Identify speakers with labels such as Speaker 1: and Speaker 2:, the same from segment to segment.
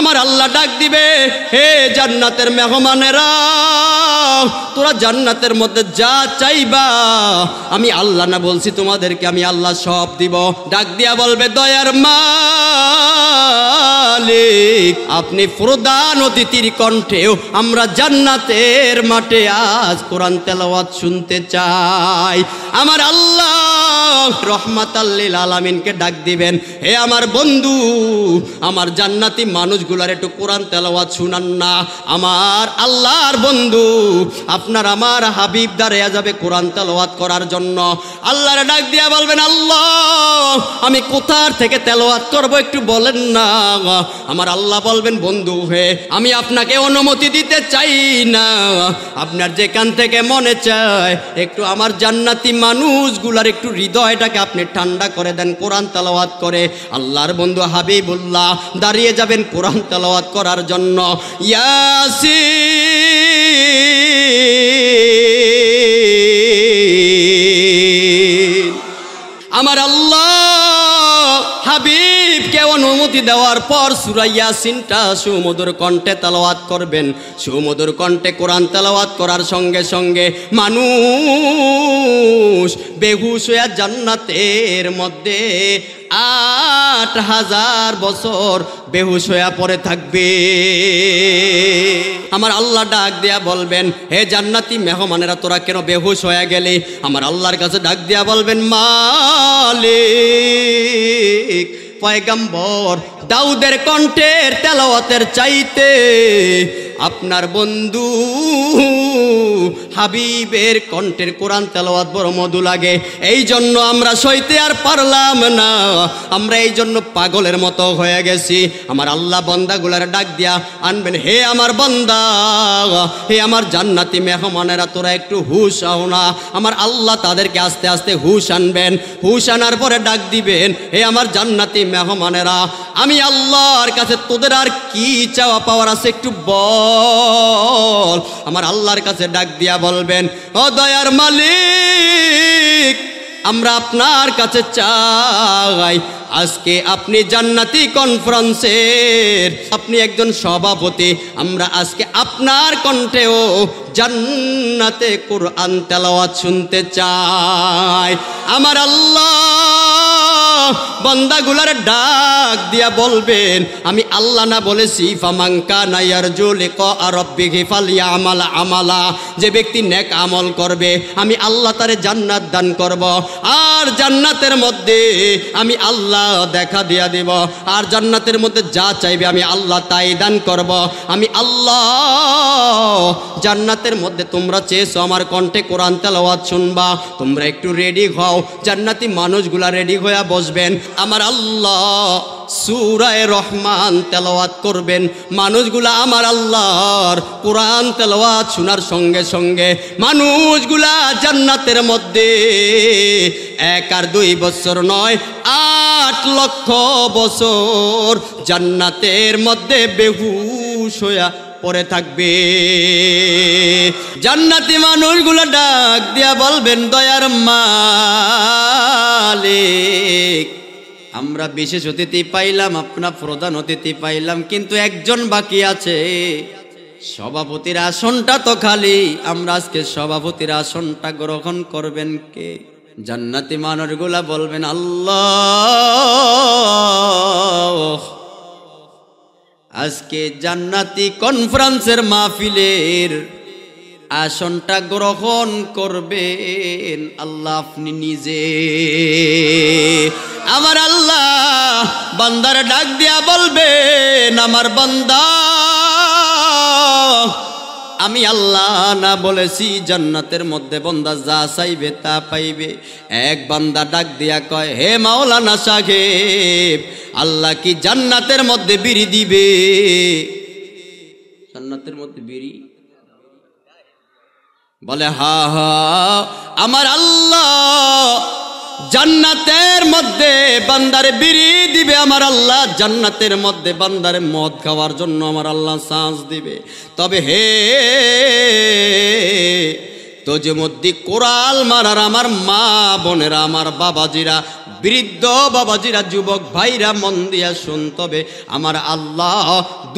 Speaker 1: আমার আল্লাহ ডাক দিবে, হে জান্নাতের মেহমানেরা, তোরা জান্নাতের মধ্যে যা চাইবা আমি আল্লাহ না বলছি তোমাদেরকে, আমি আল্লাহ সব দিব। ডাক দিয়া বলবে, দয়ার মালিক আপনি প্রধান অতিথির কণ্ঠেও আমরা জান্নাতের মাঠে আজ কোরআন তেলাওয়াত শুনতে চাই। আমার আল্লাহ রহমাতাল লিল আলামিনকে ডাক দিবেন, হে আমার বন্ধু, আমার জান্নাতি মানুষগুলার একটু কোরআন তেলাওয়াত শুনান না। আমার আল্লাহর বন্ধু আপনার আমার হাবিব দাঁড়িয়ে যাবে কোরআন তেলাওয়াত করার জন্য। আল্লাহর ডাক দিয়া বলবেন, আল্লাহ আমি কোথার থেকে তেলাওয়াত করব একটু বলেন না। আমার আল্লাহ বলবেন, বন্ধু হে আমি আপনাকে অনুমতি দিতে চাই না, আপনার যেখান থেকে মনে চায় একটু আমার জান্নাতি মানুষগুলার একটু হৃদয়টাকে আপনি ঠান্ডা করে দেন কোরআন তেলাওয়াত করে। আল্লাহর বন্ধু হাবিবুল্লাহ দাঁড়িয়ে যাবেন কোরআন তেলাওয়াত করার জন্য। ইয়াসিন। আমার আল্লাহ হাবিবকে অনুমতি দেওয়ার পর সূরা ইয়াসিনটা সুমধুর কণ্ঠে তেলাওয়াত করবেন। সুমধুর কণ্ঠে কোরআন তেলাওয়াত করার সঙ্গে সঙ্গে মানুষ বেহুশ হয়ে জান্নাতের মধ্যে ৮,০০০ বছর বেহুশ হয়ে পড়ে থাকবে। আমার আল্লাহ ডাক দিয়া বলবেন, হে জান্নাতি মেহমানেরা তোরা কেন বেহুশ হয়ে গেলে? আমার আল্লাহর কাছে ডাক দিয়া বলবেন, মালিক পয়গম্বর দাউদের কণ্ঠের তেলাওয়াতের চাইতে আপনার বন্ধু হাবিবের কণ্ঠের কোরআন তেলাওয়াত বড় মধু লাগে, এই জন্য আমরা সইতে আর পারলাম না, আমরা এই জন্য পাগলের মতো হয়ে গেছি। আমার আল্লাহ বান্দাগুলার ডাক দিয়া আনবেন, হে আমার বান্দা, হে আমার জান্নাতি মেহমানেরা তোরা একটু হুশ আও না। আমার আল্লাহ তাদেরকে আস্তে আস্তে হুশ আনবেন। হুশ আনার পরে ডাক দিবেন, হে আমার জান্নাতি মেহমানেরা, আমি আল্লাহর কাছে তোদের আর কি চাওয়া পাওয়ার আছে একটু বল। আমার আল্লাহর কাছে ডাক দিয়া বলবেন, ও দয়ার মালিক আমরা আপনার কাছে চাই, আজকে আপনি জান্নাতি কনফারেন্সের আপনি একজন সভাপতি, আমরা আজকে আপনার কণ্ঠেও জান্নাতে কোরআন তেলাওয়াত শুনতে চাই। আমার আল্লাহ বান্দাগুলার ডাক দিয়া বলবেন, আমি আল্লাহ না বলেছি ফামান কানা ইয়ারজু লিকা রাব্বিহি ফালইআমাল আমালা, যে ব্যক্তি নেক আমল করবে আমি আল্লাহ তারে জান্নাত দান করব, আর জান্নাতের মধ্যে আমি আল্লাহ দেখা দিয়া দিব, আর জান্নাতের মধ্যে যা চাইবে আমি আল্লাহ তাই দান করব। আমি আল্লাহ জান্নাতের মধ্যে তোমরা চেয়েছো আমার কণ্ঠে কোরআন তেলাওয়াত শুনবা, তোমরা একটু রেডি হও। জান্নাতি মানুষগুলা রেডি হয়ে বসবেন। আমার আল্লাহ সূরা রহমান তেলাওয়াত করবেন। মানুষগুলা আমার আল্লাহর কোরআন তেলাওয়াত শোনার সঙ্গে সঙ্গে মানুষগুলা জান্নাতের মধ্যে 1 আর 2 বছর নয় 8 লক্ষ বছর জান্নাতের মধ্যে বেহুশ হইয়া পড়ে থাকবে। জান্নাতি মানুষগুলা ডাক দিয়া বলবেন, দয়ার মালিক আমরা বিশেষ অতিথি পাইলাম, আপনার প্রধান অতিথি পাইলাম, কিন্তু একজন বাকি আছে, সভাপতির আসনটা তো খালি, আমরা আজকে সভাপতির আসনটা গ্রহণ করবেন কে? জান্নাতি মানুষগুলা বলবেন, আল্লাহ আজকে জান্নাতি কনফারেন্সের মাহফিলের আসনটা গ্রহণ করবেন আল্লাহ আপনি নিজে। আমার আল্লাহ বান্দার ডাক দিয়া বলবেন, আমার বান্দা আমি আল্লাহ না বলেছি জান্নাতের মধ্যে বান্দা যা চাইবে তা পাইবে? এক বান্দা ডাক দিয়া কয়, হে মাওলানা সাহেব আল্লাহ কি জান্নাতের মধ্যে বিড়ি দিবে? জান্নাতের মধ্যে বিড়ি? বলে হা হা, আমার আল্লাহ জান্নাতের মধ্যে বান্দারে বিড়ি দিবে, আমার আল্লাহ জান্নাতের মধ্যে বান্দারে মদ খাওয়ার জন্য আমার আল্লাহ চান্স দিবে। তবে হে যে মধ্যে কোরাল মারার আমার মা বোনেরা, আমার বাবাজিরা, বৃদ্ধ বাবাজিরা, যুবক ভাইরা মন দিয়া শুনতবে, আমার আল্লাহ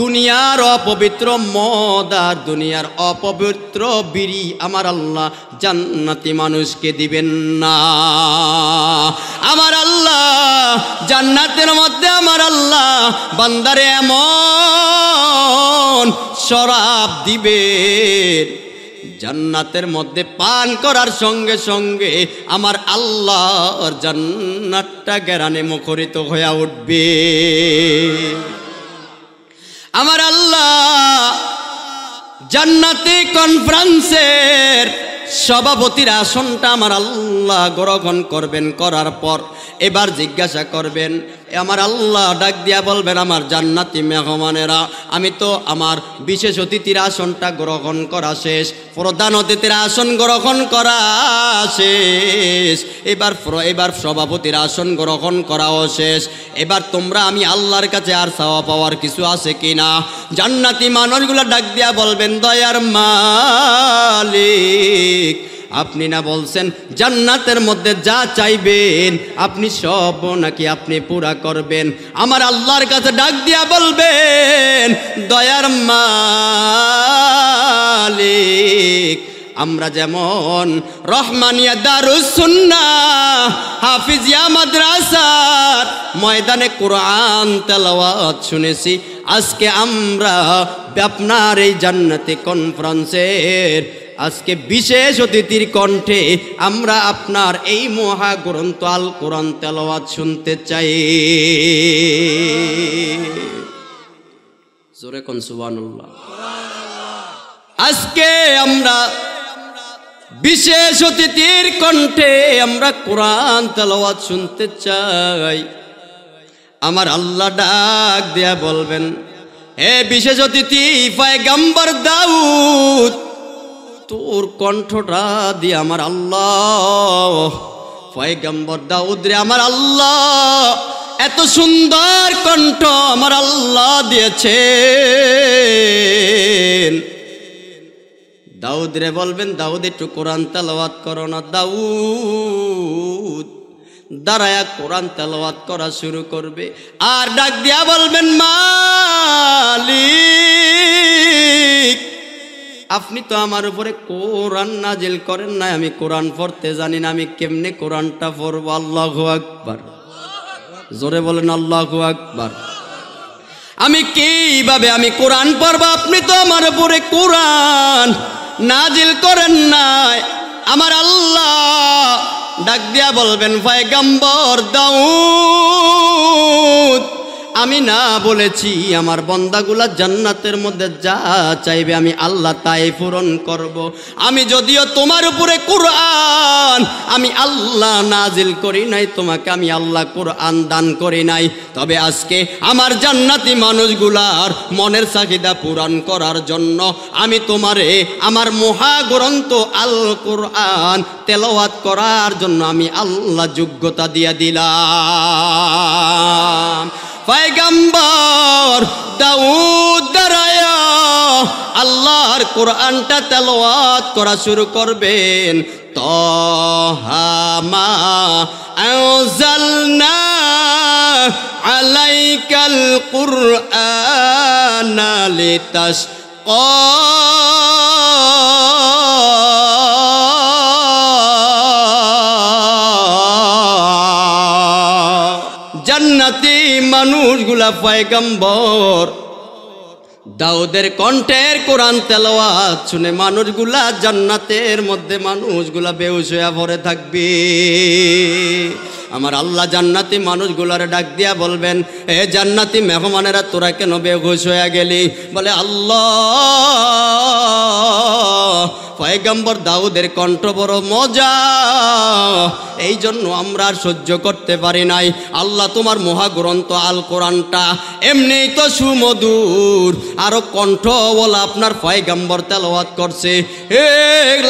Speaker 1: দুনিয়ার অপবিত্র মদ আর দুনিয়ার অপবিত্র বিড়ি আমার আল্লাহ জান্নাতি মানুষকে দিবেন না। আমার আল্লাহ জান্নাতের মধ্যে আমার আল্লাহ বান্দারে এমন শরাব দিবেন, জান্নাতের মধ্যে পান করার সঙ্গে সঙ্গে আমার আল্লাহর জান্নাতটা ঘেরানে মুখরিত হয়ে উঠবে। আমার আল্লাহ জান্নাতি কনফারেন্সের সভাপতির আসনটা আমার আল্লাহ গ্রহণ করবেন। করার পর এবার জিজ্ঞাসা করবেন, আমার আল্লাহ ডাক দিয়া বলবেন, আমার জান্নাতি মেহমানেরা, আমি তো আমার বিশেষ অতিথির আসনটা গ্রহণ করা শেষ, প্রধান অতিথির আসন গ্রহণ করা শেষ, এবার সভাপতির আসন গ্রহণ করাও শেষ, এবার তোমরা আমি আল্লাহর কাছে আর চাওয়া পাওয়ার কিছু আছে কিনা? জান্নাতি মানুষগুলো ডাক দিয়া বলবেন, দয়ার মালিক, আপনি না বলছেন জান্নাতের মধ্যে যা চাইবেন আপনি সব নাকি আপনি পুরা করবেন? আমার আল্লাহর কাছে ডাক দিয়া বলবেন, দয়ার মালিক, আমরা যেমন রহমানিয়া দারুস সুন্নাহ হাফিজিয়া মাদ্রাসার ময়দানে কোরআন তেলাওয়াত শুনেছি, আজকে আমরা আপনার এই জান্নাতি কনফারেন্সের আজকে বিশেষ অতিথির কণ্ঠে আমরা আপনার এই মহাগ্রন্থ আল কোরআন তেলাওয়াত শুনতে চাই। জোরে কোন সুবহানাল্লাহ। আজকে আমরা বিশেষ অতিথির কণ্ঠে আমরা কোরআন তেলাওয়াত শুনতে চাই। আমার আল্লাহ ডাক দেয়া বলবেন, হে বিশেষ অতিথি পয়গম্বর দাউদ, তোর কণ্ঠটা দিয়ে আমার আল্লাহ পয়গম্বর দাউদ রে আমার আল্লাহ এত সুন্দর কণ্ঠ আমার আল্লাহ দিয়েছেন। দাউদ রে বলবেন, দাউদ একটু কোরআন তেলাওয়াত করো না। দাউদ দাঁড়ায়া কোরআন তেলাওয়াত করা শুরু করবে আর ডাক দিয়া বলবেন, মালিক, আপনি তো আমার উপরে কোরআন নাজিল করেন না, আমি কোরআন পড়তে জানি না, আমি কেমনে কোরআনটা পড়বো? আল্লাহু আকবার। জোরে বলেন আল্লাহু আকবার। আমি কিভাবে আমি কোরআন পড়বো? আপনি তো আমার উপরে কোরআন নাজিল করেন নাই। আমার আল্লাহ ডাক দিয়া বলবেন, পয়গম্বর দাউদ, আমি না বলেছি আমার বান্দাগুলা জান্নাতের মধ্যে যা চাইবে আমি আল্লাহ তাই পূরণ করব। আমি যদিও তোমার উপরে কোরআন আমি আল্লাহ নাজিল করি নাই, তোমাকে আমি আল্লাহ কোরআন দান করি নাই, তবে আজকে আমার জান্নাতি মানুষগুলার মনের চাহিদা পূরণ করার জন্য আমি তোমারে আমার মহাগ্রন্থ আল কোরআন তেলাওয়াত করার জন্য আমি আল্লাহ যোগ্যতা দিয়া দিলাম। পয়গম্বর দাউদ দাঁড়ায়া আল্লাহর কোরআনটা তেলাওয়াত করা শুরু করবেন। তাহা মা আনজালনা আলাইকাল কুরআনা লিতাশকা জান্নাতি মানুষগুলা পয়গম্বর দাউদের কণ্ঠের কোরআন তেলাওয়াত শুনে মানুষগুলা জান্নাতের মধ্যে মানুষগুলা বেহুশ হয়ে পড়ে থাকবে। আমার আল্লাহ জান্নাতি মানুষগুলার ডাক দিয়া বলবেন, এ জান্নাতি মেহমানেরা তোরা কেন বেহুশ হয়ে গেলি? বলে, আল্লাহ পয়গম্বর দাউদের কণ্ঠ বড় মজা, এই জন্য আমরা আর সহ্য করতে পারি নাই। আল্লাহ তোমার মহাগ্রন্থ আল কোরআনটা এমনি তো সুমধুর, আরো কণ্ঠ বলা আপনার পয়গম্বর তেলাওয়াত করছে। হে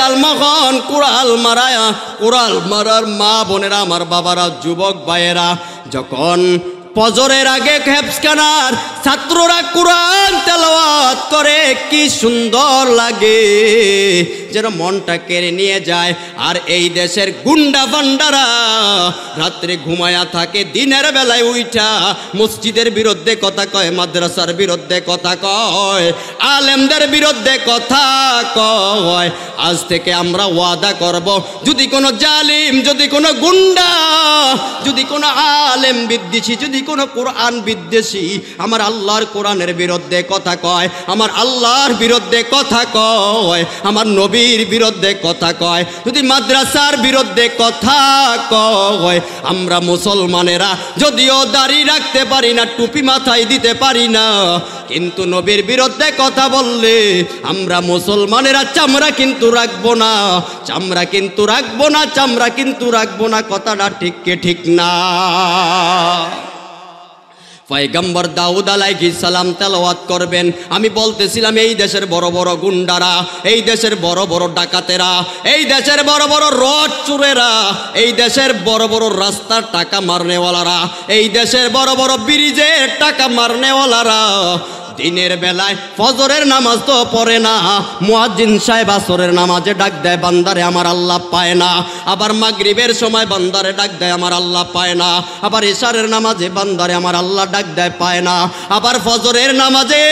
Speaker 1: লালমোহন কোরআন মারার মা বোনেরা, আমার বাবারা, যুবক ভাইয়েরা, যখন ফজরের আগে হেফজখানার ছাত্ররা কোরআন তেলাওয়াত তেলাওয়াত করে কি সুন্দর লাগে, যেন মনটা কেড়ে নিয়ে যায়। আর এই দেশের গুন্ডা ফান্ডারা রাত্রে ঘুমায়া থাকে, দিনের বেলায় উইঠা মসজিদের বিরুদ্ধে কথা কয়, মাদ্রাসার বিরুদ্ধে কথা কয়, আলেমদের বিরুদ্ধে কথা কয়। আজ থেকে আমরা ওয়াদা করব, যদি কোনো জালিম, যদি কোনো গুন্ডা, যদি কোনো আলেম বিদ্বেষী, যদি কোনো কোরআন বিদ্বেষী আমার আল্লাহর কোরআনের বিরুদ্ধে কথা কয়, আমার আল্লাহর বিরুদ্ধে কথা কয়, আমার নবীর বিরুদ্ধে কথা কয়, যদি মাদ্রাসার বিরুদ্ধে কথা কয়, আমরা মুসলমানেরা যদিও দাড়ি রাখতে পারি না, টুপি মাথায় দিতে পারি না, কিন্তু নবীর বিরুদ্ধে কথা বললে আমরা মুসলমানেরা চামড়া কিন্তু রাখবো না, চামড়া কিন্তু রাখবো না, চামড়া কিন্তু রাখবো না। কথাটা ঠিক কে ঠিক না? পয়গম্বর দাউদ আলাইহিস সালাম তেলাওয়াত করবেন। আমি বলতেছিলাম এই দেশের বড় বড় গুন্ডারা, এই দেশের বড় বড় ডাকাতেরা, এই দেশের বড় বড় রড চোরেরা, এই দেশের বড় বড় রাস্তার টাকা মারনেওয়ালারা, এই দেশের বড় বড় ব্রিজের টাকা মারনেওয়ালারা দিনের বেলায় ফজরের নামাজ তো পড়ে না, মুয়াজ্জিন সাহেব আসরের নামাজে ডাক দেয়, বান্দারে আমার আল্লাহ পায় না। আবার মাগরিবের সময় বান্দারে ডাক দেয়, আমার আল্লাহ পায় না। আবার ইশারের নামাজে বান্দারে আমার আল্লাহ ডাক দেয়, পায় না। আবার ফজরের নামাজে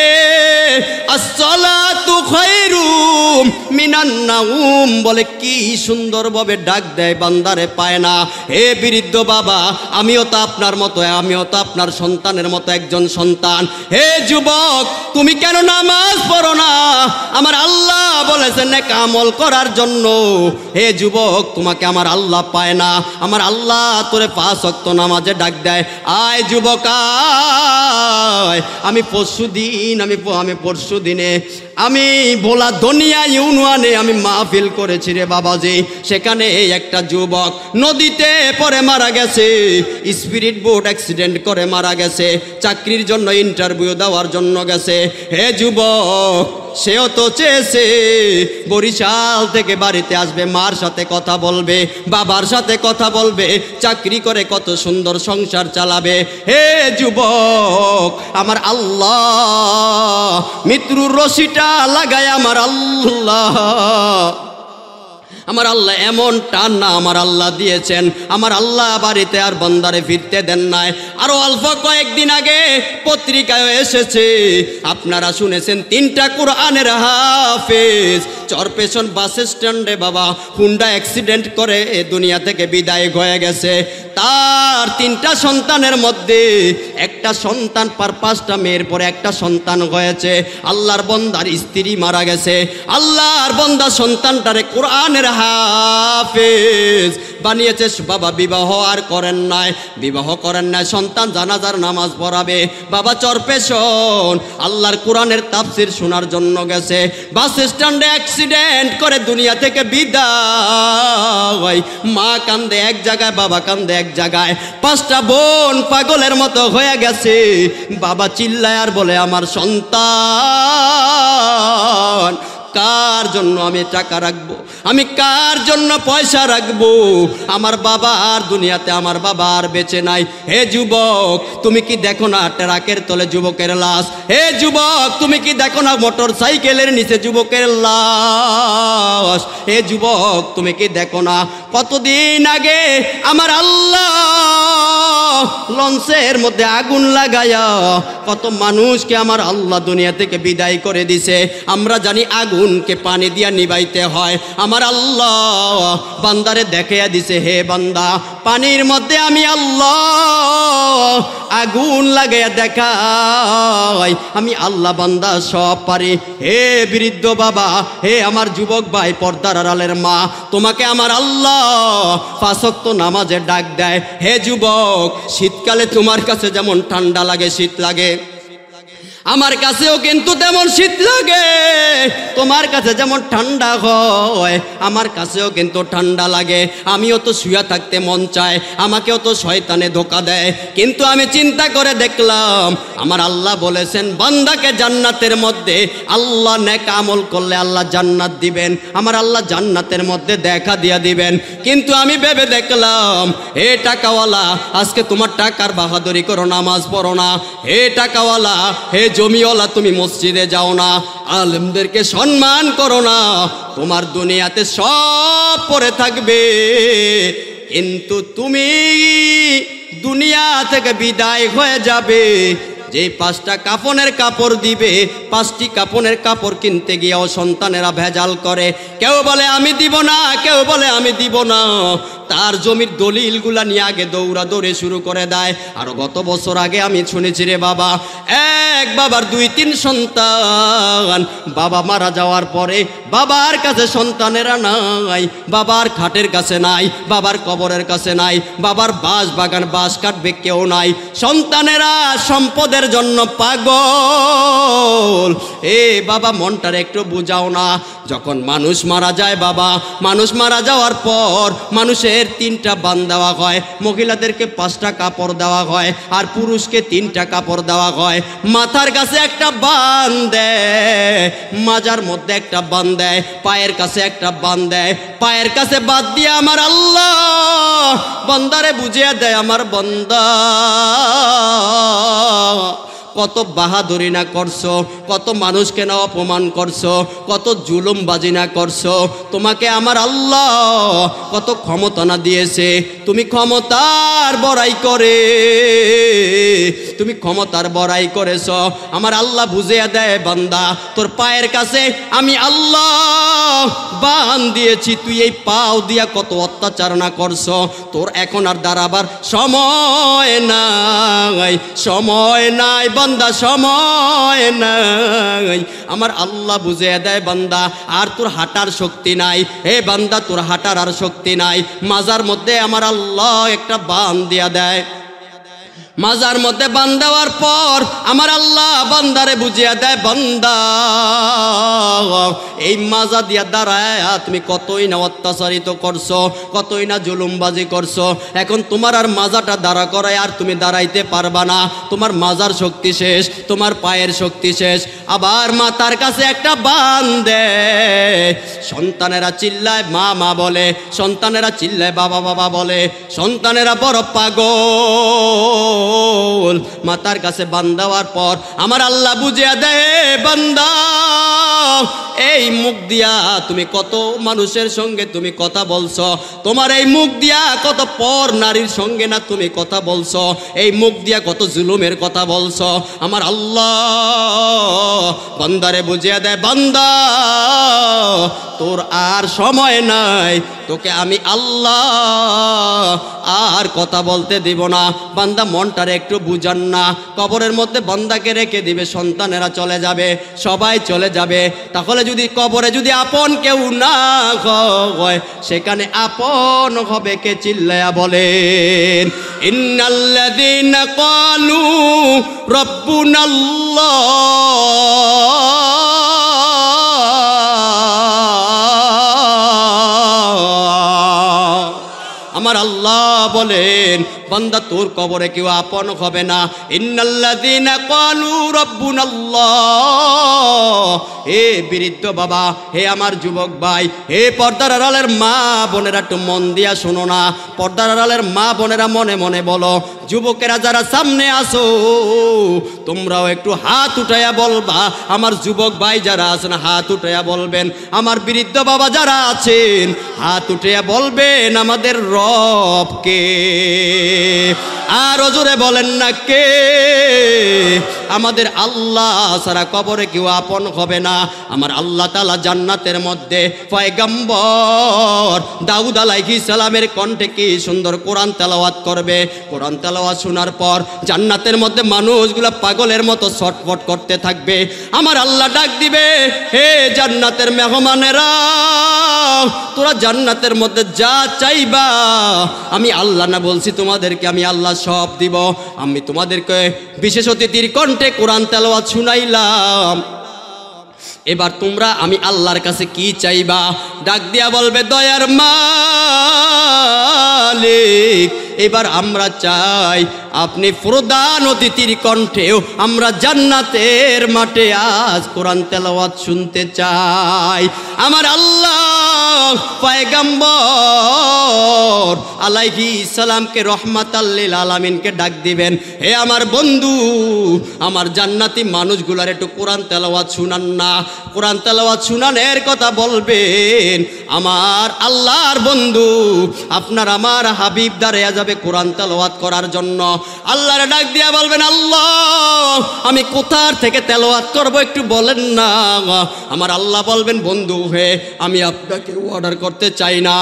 Speaker 1: আসসালাতু খায়রুম মিনান নাউম বলে কি সুন্দরভাবে ডাক দেয়, বান্দারে পায় না। হে বৃদ্ধ বাবা, আমিও তো আপনার মতো, আমিও তো আপনার সন্তানের মতো একজন সন্তান। হে যুবক, তুমি কেন নামাজ পড়ো না? আমার আল্লাহ বলেছেন নেক আমল করার জন্য। হে যুবক, তোমাকে আমার আল্লাহ পায় না, আমার আল্লাহ তোরে 5 ওয়াক্ত নামাজে ডাক দেয়, আয় যুবক আয়। আমি পরশু দিনে আমি ভোলা দুনিয়া ইউনিয়নে আমি মাহফিল করেছি রে বাবাজি। সেখানে একটা যুবক নদীতে পড়ে মারা গেছে, স্পিরিট বোট অ্যাক্সিডেন্ট করে মারা গেছে, চাকরির জন্য ইন্টারভিউ দেওয়ার জন্য গেছে। হে যুবক, সেও তো চেয়েছে বরিশাল থেকে বাড়িতে আসবে, মার সাথে কথা বলবে, বাবার সাথে কথা বলবে, চাকরি করে কত সুন্দর সংসার চালাবে। হে যুবক, আমার আল্লাহ মৃত্যুর রশিটা লাগায়, আমার আল্লাহ এমন টান না আমার আল্লাহ দিয়েছেন। আমার আল্লাহ বাড়িতে আর বান্দারে ফিরতে দেন নাই। আরো অল্প কয়েকদিন আগে পত্রিকায় এসেছে, আপনারা শুনেছেন, 3টা কোরআনের হাফেজ চরপেশন বাস স্ট্যান্ডে বাবা হুন্ডা অ্যাক্সিডেন্ট করে দুনিয়া থেকে বিদায় হয়ে গেছে। তার 3টা সন্তানের মধ্যে একটা সন্তান, 5টা মেয়ের পরে একটা সন্তান হয়েছে। আল্লাহর বান্দার স্ত্রী মারা গেছে, আল্লাহর বান্দা সন্তানটারে কোরআনের হাফেজ বানিয়েছে। বাবা বিবাহ আর করেন নাই, বিবাহ করেন নাই, সন্তান জানাজার নামাজ পড়াবে। বাবা চরপেশন আল্লাহর কোরআনের তাফসির শোনার জন্য গেছে, বাস স্ট্যান্ডে অ্যাক্সিডেন্ট করে দুনিয়া থেকে বিদায়। মা কান্দে এক জায়গায়, বাবা কান্দে এক জায়গায়, 5টা বোন পাগলের মতো হয়ে গেছে। বাবা চিল্লায় আর বলে, আমার সন্তান, কার জন্য আমি টাকা রাখবো, আমি কার জন্য পয়সা রাখবো? আমার বাবা আর দুনিয়াতে, আমার বাবা আর বেঁচে নাই। হে যুবক, তুমি কি দেখো না ট্রাকের তলে যুবকের লাশ? হে যুবক, তুমি কি দেখো না মোটর সাইকেলের নিচে যুবকের লাশ? হে যুবক, তুমি কি দেখো না কতদিন আগে আমার আল্লাহ লঞ্চের মধ্যে আগুন লাগায়া কত মানুষকে আমার আল্লাহ দুনিয়া থেকে বিদায় করে দিছে। আমরা জানি আগুনকে পানি দিয়া নিবাইতে হয়। আমার আল্লাহ বান্দারে দেখাইয়া দিছে, হে বান্দা, পানির মধ্যে আমি আল্লাহ আগুন লাগাইয়া দেখাই, আমি আল্লাহ বান্দা সব পারি। হে বৃদ্ধ বাবা, হে আমার যুবক ভাই, পর্দার আড়ালের মা, তোমাকে আমার আল্লাহ 5 ওয়াক্ত নামাজে ডাক দেয়। হে যুবক, শীতকালে তোমার কাছে যেমন ঠান্ডা লাগে, শীত লাগে, আমার কাছেও কিন্তু তেমন শীত লাগে। তোমার কাছে যেমন ঠান্ডা হয়, আমার কাছেও কিন্তু ঠান্ডা লাগে। আমিও তো শুয়ে থাকতে মন চায়, আমাকেও তো শয়তানে ধোকা দেয়। কিন্তু আমি চিন্তা করে দেখলাম, আমার আল্লাহ বলেছেন বান্দাকে জান্নাতের মধ্যে, আল্লাহ নেক আমল করলে আল্লাহ জান্নাত দিবেন, আমার আল্লাহ জান্নাতের মধ্যে দেখা দিয়া দিবেন। কিন্তু আমি ভেবে দেখলাম, হে টাকাওয়ালা, আজকে তোমার টাকার বাহাদুরি করো, নামাজ পড়ো না। হে টাকাওয়ালা, হে জমিওয়ালা তুমি মসজিদে যাও না, আলেমদেরকে সম্মান করো না, তোমার দুনিয়াতে সব পড়ে থাকবে, কিন্তু তুমি দুনিয়া থেকে বিদায় হয়ে যাবে। যে 5টা কাফনের কাপড় দিবে, 5টি কাফনের কাপড় কিনতে গিয়েও সন্তানেরা ভেজাল করে, কেউ বলে আমি দিব না, কেউ বলে আমি দিব না, তার জমির দলিলগুলা নিয়ে আগে দৌড়াদৌড়ি শুরু করে দেয়। আর গত বছর আগে আমি শুনেছি রে বাবা, এক বাবার 2-3 সন্তান, বাবা মারা যাওয়ার পরে বাবার কাছে সন্তানেরা নাই, বাবার খাটের কাছে নাই, বাবার কবরের কাছে নাই, বাবার বাঁশ বাগান বাঁশ কাটবে কেউ নাই, সন্তানেরা সম্পদের জন্য পাগল। এ বাবা মনটার একটু বুঝাও না। যখন মানুষ মারা যায় বাবা, মানুষ মারা যাওয়ার পর মানুষের 3টা বান দেওয়া হয়, মহিলাদেরকে 5টা কাপড় দেওয়া হয়, আর পুরুষকে 3টা কাপড় দেওয়া হয়। মাথার কাছে একটা বান দেয়, মাজার মধ্যে একটা বান দেয়, পায়ের কাছে একটা বান দেয়, পায়ের কাছে বাদ দিয়ে আমার আল্লাহ বান্দারে বুঝিয়ে দেয়, আমার বান্দা কত বাহাদুরি না করছো, কত মানুষকে না অপমান করছো, কত জুলুমবাজি না করছো, তোমাকে আমার আল্লাহ কত ক্ষমতা না দিয়েছে, তুমি ক্ষমতার বড়াই করে, তুমি ক্ষমতার বড়াই করেছ। আমার আল্লাহ বুঝিয়ে দেয়, বান্দা তোর পায়ের কাছে আমি আল্লাহ বান দিয়েছি, তুই এই পাও দিয়া কত অত্যাচার না করছো, তোর এখন আর দাঁড়াবার সময় নাই, সময় নাই বান্দা, সময় নাই। আমার আল্লাহ বুঝিয়ে দেয়, বান্দা আর তোর হাঁটার শক্তি নাই, হে বান্দা তোর হাঁটার আর শক্তি নাই। মাজার মধ্যে আমার আল্লাহ একটা বান দিয়া দেয়, মাজার মধ্যে বান দেওয়ার পর আমার আল্লাহ বান্দারে বুঝিয়ে দেয়, বান্দা এই মাজা দিয়া দাঁড়ায় তুমি কতই না অত্যাচারিত করছো, কতই না জুলুমবাজি করছো, এখন তোমার আর মাজাটা দাঁড়া করায় আর তুমি দাঁড়াইতে পারবা না, তোমার মাজার শক্তি শেষ, তোমার পায়ের শক্তি শেষ। আবার মাথার কাছে একটা বান দেয়, সন্তানেরা চিল্লায় মা মা বলে, সন্তানেরা চিল্লায় বাবা বাবা বলে, সন্তানেরা বড় পাগল। মাতার কাছে বান দেওয়ার পর আমার আল্লাহ বুঝিয়ে দেয়, বান্দা এই মুখ দিয়া তুমি কত মানুষের সঙ্গে তুমি কথা বলছো, তোমার এই মুখ দিয়া কত পর নারীর সঙ্গে না তুমি কথা বলছো, এই মুখ দিয়া কত জুলুমের কথা বলছো। আমার আল্লাহ বান্দারে বুঝিয়ে দেয়, বান্দা তোর আর সময় নাই, তোকে আমি আল্লাহ আর কথা বলতে দিব না। বান্দা মনটারে একটু বুঝান না, কবরের মধ্যে বান্দাকে রেখে দিবে, সন্তানেরা চলে যাবে, সবাই চলে যাবে, তাহলে যদি কবরে যদি আপন কেউ না হয়, সেখানে আপন হবে কে? চিল্লায়া বলেন, ইন্নাল্লাযীনা ক্বালু রাব্বুনাল্লাহ, আমার আল্লাহ বলেন, বান্দা তোর কবরে কেউ আপন হবে না। ইন্নাল্লাযীনা ক্বালু রাব্বুনাল্লাহ, হে বৃদ্ধ বাবা, হে আমার যুবক ভাই, হে পর্দার আড়ালের মা বোনেরা, একটু মন দিয়া শোনো না। পর্দার আড়ালের মা বোনেরা মনে মনে বলো, যুবকেরা যারা সামনে আসো তোমরাও একটু হাত উঠাইয়া বলবা, আমার যুবক ভাই যারা আছেন হাত উঠাইয়া বলবেন, আমার বৃদ্ধ বাবা যারা আছেন হাত উঠাইয়া বলবেন, আমাদের রব কে? আর জোরে বলেন না কে? আমাদের আল্লাহ সারা কবরে কেউ আপন হবে না। আমার আল্লাহ তাআলা জান্নাতের মধ্যে পয়গম্বর দাউদ আলাইহিস সালামের কণ্ঠে কি সুন্দর কোরআন তেলাওয়াত করবে। কোরআন তেলাওয়াত শোনার পর জান্নাতের মধ্যে মানুষগুলো পাগলের মতো ছটফট করতে থাকবে। আমার আল্লাহ ডাক দিবে, হে জান্নাতের মেহমানেরা, তোরা জান্নাতের মধ্যে যা চাইবা আমি আল্লাহ না বলছি তোমাদেরকে, আমি আল্লাহ সব দিব। আমি তোমাদেরকে বিশেষ অতিথির কণ্ঠে কোরআন তেলাওয়াত শুনাইলাম, এবার তোমরা আমি আল্লাহর কাছে কি চাইবা? ডাক দিয়া বলবে, দয়ার মালিক, এবার আমরা চাই আপনি প্রধান অতিথির কণ্ঠেও আমরা জান্নাতের মাঠে আজ কোরআন তেলাওয়াত শুনতে চাই। আমার আল্লাহ পয়গম্বর আলাইহিস সালামকে রহমাতাল লিল আলামিনকে ডাক দিবেন, হে আমার বন্ধু, আমার জান্নাতি মানুষগুলার একটু কোরআন তেলাওয়াত শুনান না। কোরআন তেলাওয়াত শুনানের কথা বলবেন। আমার আল্লাহর বন্ধু আপনার আমার হাবিব দাঁড়িয়ে যাবে কোরআন তেলাওয়াত করার জন্য। আল্লাহর ডাক দিয়া বলবেন, আল্লাহ আমি কোথার থেকে তেলাওয়াত করব একটু বলেন না। আমার আল্লাহ বলবেন, বন্ধু হে আমি আপনাকে অর্ডার করতে চাই না,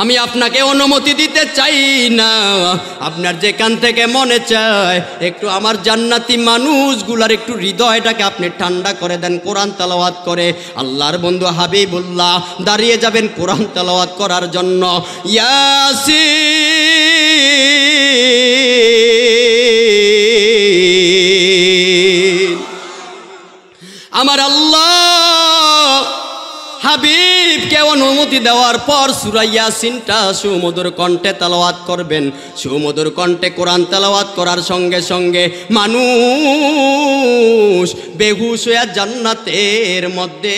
Speaker 1: আমি আপনাকে অনুমতি দিতে চাই না। আপনার যেখান থেকে মনে চায় একটু আমার জান্নাতি মানুষগুলার একটু হৃদয়টাকে আপনি ঠান্ডা করে দেন কোরআন তেলাওয়াত করে। আল্লাহর বন্ধু হাবিবুল্লাহ দাঁড়িয়ে যাবেন কোরআন তেলাওয়াত করার জন্য। ইয়াসিন। আমার আল্লাহ হাবিবকে অনুমতি দেওয়ার পর সূরা ইয়াসিনটা সুমধুর কণ্ঠে তেলাওয়াত করবেন। সুমধুর কণ্ঠে কোরআন তেলাওয়াত করার সঙ্গে সঙ্গে মানুষ বেহুশ হয়ে জান্নাতের মধ্যে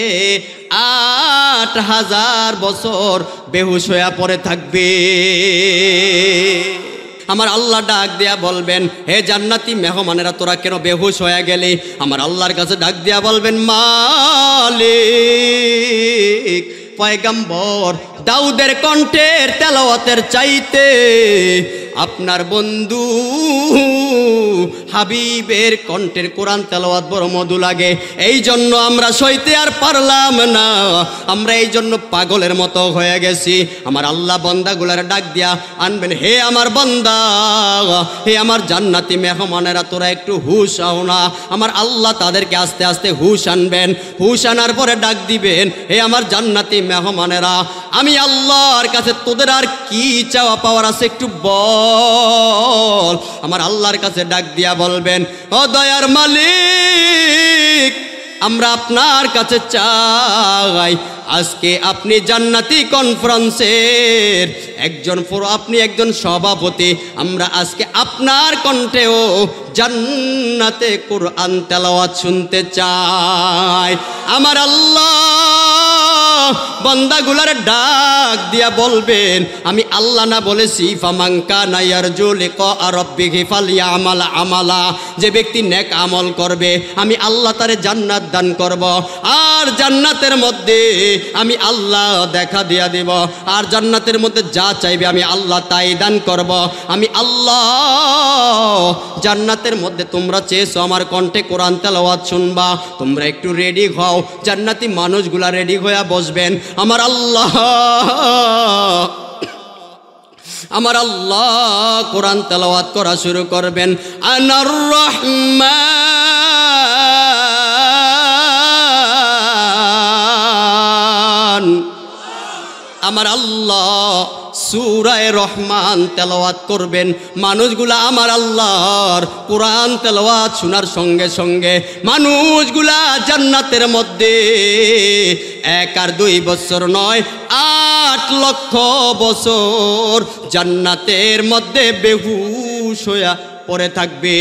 Speaker 1: ৮,০০০ বছর বেহুশ হয়ে পড়ে থাকবে। আমার আল্লাহ ডাক দিয়া বলবেন, হে জান্নাতি মেহমানেরা তোরা কেন বেহুশ হয়ে গেলি? আমার আল্লাহর কাছে ডাক দিয়া বলবেন, মালিক পয়গম্বর দাউদের কণ্ঠের তেলাওয়াতের চাইতে আপনার বন্ধু হাবিবের কণ্ঠের কোরআন তেলাওয়াত বড় মধু লাগে। এই জন্য আমরা সইতে আর পারলাম না, আমরা এই জন্য পাগলের মতো হয়ে গেছি। আমার আল্লাহ বান্দাগুলার ডাক দিয়া আনবেন, হে আমার বান্দা, হে আমার জান্নাতি মেহমানেরা তোরা একটু হুশ আও না। আমার আল্লাহ তাদেরকে আস্তে আস্তে হুশ আনবেন। হুশ আনার পরে ডাক দিবেন, হে আমার জান্নাতি মেহমানেরা, আমি আল্লাহর কাছে তোদের আর কি চাওয়া পাওয়ার আছে একটু বল। আমার আল্লাহর কাছে ডাক দিয়া বলবেন, ও দয়ার মালিক, আমরা আপনার কাছে চাই আজকে আপনি জান্নাতি কনফারেন্সের আপনি একজন সভাপতি। আমরা আজকে আপনার কণ্ঠেও জান্নাতে কোরআন তেলাওয়াত শুনতে চাই। আমার আল্লাহ বান্দাগুলার ডাক দিয়া বলবেন, আমি আল্লাহ না বলেছি ফামান কানা ইয়ারজু লিকা রাব্বিহি ফালইআমাল আমালা, যে ব্যক্তি নেক আমল করবে আমি আল্লাহ তারে জান্নাত দান করব, আর জান্নাতের মধ্যে আমি আল্লাহ দেখা দিয়া দেব, আর জান্নাতের মধ্যে যা চাইবে আমি আল্লাহ তাই দান করব। আমি আল্লাহ জান্নাতের মধ্যে তোমরা চেয়েছো আমার কণ্ঠে কোরআন তেলাওয়াত শুনবা, তোমরা একটু রেডি হও। জান্নাতি মানুষগুলা রেডি হয়ে বসবেন। আমার আল্লাহ কোরআন তেলাওয়াত করা শুরু করবেন। আনার রহমান, আমার আল্লাহ সূরা রহমান তেলাওয়াত করবেন। মানুষগুলা আমার আল্লাহর কোরআন তেলাওয়াত শোনার সঙ্গে সঙ্গে মানুষগুলা জান্নাতের মধ্যে 1 আর 2 বছর নয় 8 লক্ষ বছর জান্নাতের মধ্যে বেহুশ হইয়া পড়ে থাকবে।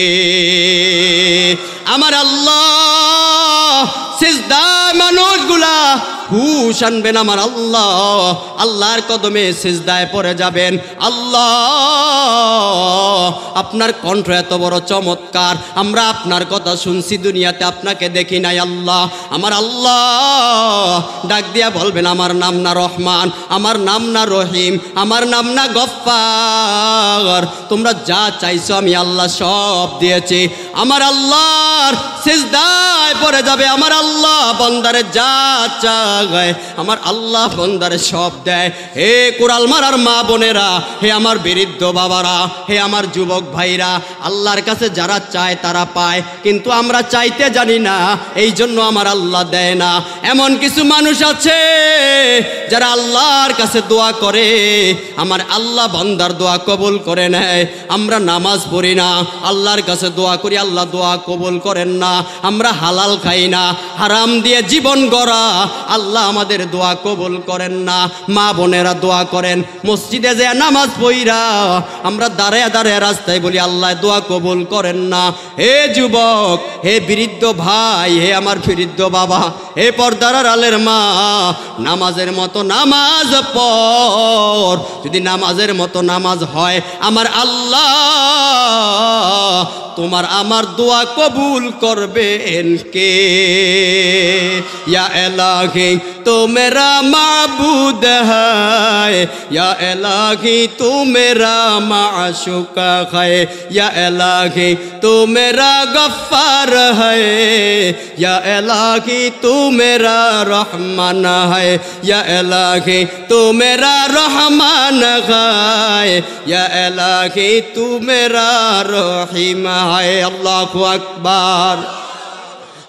Speaker 1: আমার আল্লাহ সিজদায় মানুষগুলা হুশ আনবেন। আমার আল্লাহ আল্লাহর কদমে সিজদায় পড়ে যাবেন। আল্লাহ আপনার কণ্ঠ এত বড় চমৎকার, আমরা আপনার কথা শুনছি, দুনিয়াতে আপনাকে দেখি নাই। আল্লাহ আমার আল্লাহ ডাক দিয়া বলবেন, আমার নাম না রহমান, আমার নাম না রহিম, আমার নাম না গফফার, তোমরা যা চাইছো আমি আল্লাহ সব দিয়েছি। আমার আল্লাহর সিজদায় পড়ে যাবে। আমার আল্লাহ বান্দারে যা চায় আমার আল্লাহ বান্দারে সব দেয়। হে কোরাল মারার মা বোনেরা, হে আমার বৃদ্ধ বাবারা, হে আমার যুবক ভাইরা, আল্লাহর কাছে যারা চায় তারা পায়, কিন্তু আমরা চাইতে জানি না, এই জন্য আমার আল্লাহ দেয় না। এমন কিছু মানুষ আছে যারা আল্লাহর কাছে দোয়া করে, আমার আল্লাহ বান্দার দোয়া কবুল করে নেয়। আমরা নামাজ পড়ি না, আল্লাহর কাছে দোয়া করি, আল্লাহ দোয়া কবুল করেন না। আমরা হালাল খাই না, হারাম দিয়ে জীবন গড়া, আল্লাহ আমাদের আমাদের দোয়া কবুল করেন না। মা বোনেরা দোয়া করেন, মসজিদে যে নামাজ পড়া আমরা দাঁড়ায় দাঁড়ায় রাস্তায় বলি আল্লাহ দোয়া কবুল করেন না। হে যুবক, হে বৃদ্ধ ভাই, হে আমার বৃদ্ধ বাবা, হে পর্দার আড়ালের মা, নামাজের মতো নামাজ পড়। যদি নামাজের মতো নামাজ হয় আমার আল্লাহ তোমার আমার দোয়া কবুল করবেন কে? ইয়া ইলাহি তো মেরা মাবুদ হ্যায়, ইয়া ইলাহি তো মেরা মাশুকা হ্যায়, ইয়া ইলাহি তো মেরা গফার হ্যায়, ইয়া ইলাহি তো মেরা রহমান হ্যায়, ইয়া ইলাহি তো মেরা রহমান হ্যায়, ইয়া ইলাহি তো মেরা রহিম হায়। আল্লাহু আকবার।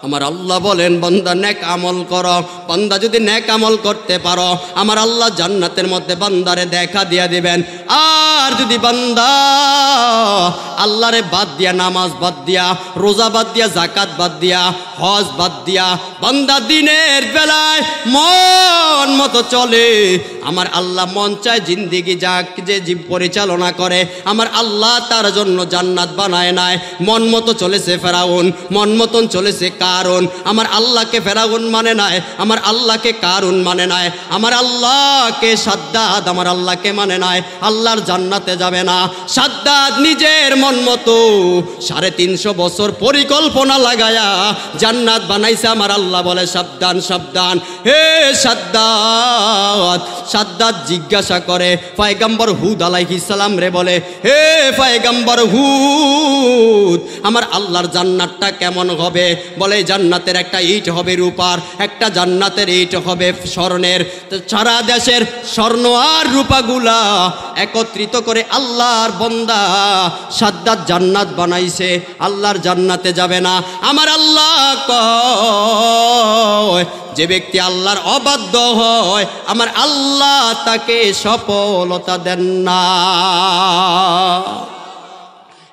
Speaker 1: আমার আল্লাহ বলেন বান্দা নেক আমল করো। বান্দা যদি নেক আমল করতে পারো আমার আল্লাহ জান্নাতের মধ্যে বান্দারে দেখা দিয়া দিবেন। আর যদি বান্দা আল্লাহরে বাদ দিয়া, নামাজ বাদ দিয়া, রোজা বাদ দিয়া, জাকাত বাদ দিয়া, হজ বাদ দিয়া বান্দা দিনের বেলায় মন মতো চলে, আমার আল্লাহ মন চায় জিন্দিগি যাক যে জীব পরিচালনা করে আমার আল্লাহ তার জন্য জান্নাত বানায় নাই। মন মতো চলেছে ফেরাউন, মন মতন চলেছে কারুন। আমার আল্লাহকে ফেরাউন মানে নাই, আমার আল্লাহকে কারুন মানে নাই, আমার আল্লাহকে সাদ্দাত আমার আল্লাহকে মানে নাই। আল্লাহর জান্নাতে যাবে না। সাদ্দাত নিজের মন মতো 350 বছর পরিকল্পনা লাগায়া জান্নাত বানাইছে। আমার আল্লাহ বলে সাবধান সাবধান হে সাদ্দাত। সাদ্দাত জিজ্ঞাসা করে পয়গম্বর হুদ আলাইহিস সালাম রে, বলে হে পয়গম্বর হুদ আমার আল্লাহর জান্নাতটা কেমন হবে? বলে জান্নাতের একটা ইট হবে রূপার, একটা জান্নাতের ইট হবে স্বর্ণের। সারা দেশের স্বর্ণ আর রূপাগুলা একত্রিত করে আল্লাহর বান্দা সাদ্দাত জান্নাত বানাইছে। আল্লাহর জান্নাতে যাবে না। আমার আল্লাহ কয় যে ব্যক্তি আল্লাহর অবাধ্য হয় আমার আল্লাহ তাকে সফলতা দেন না।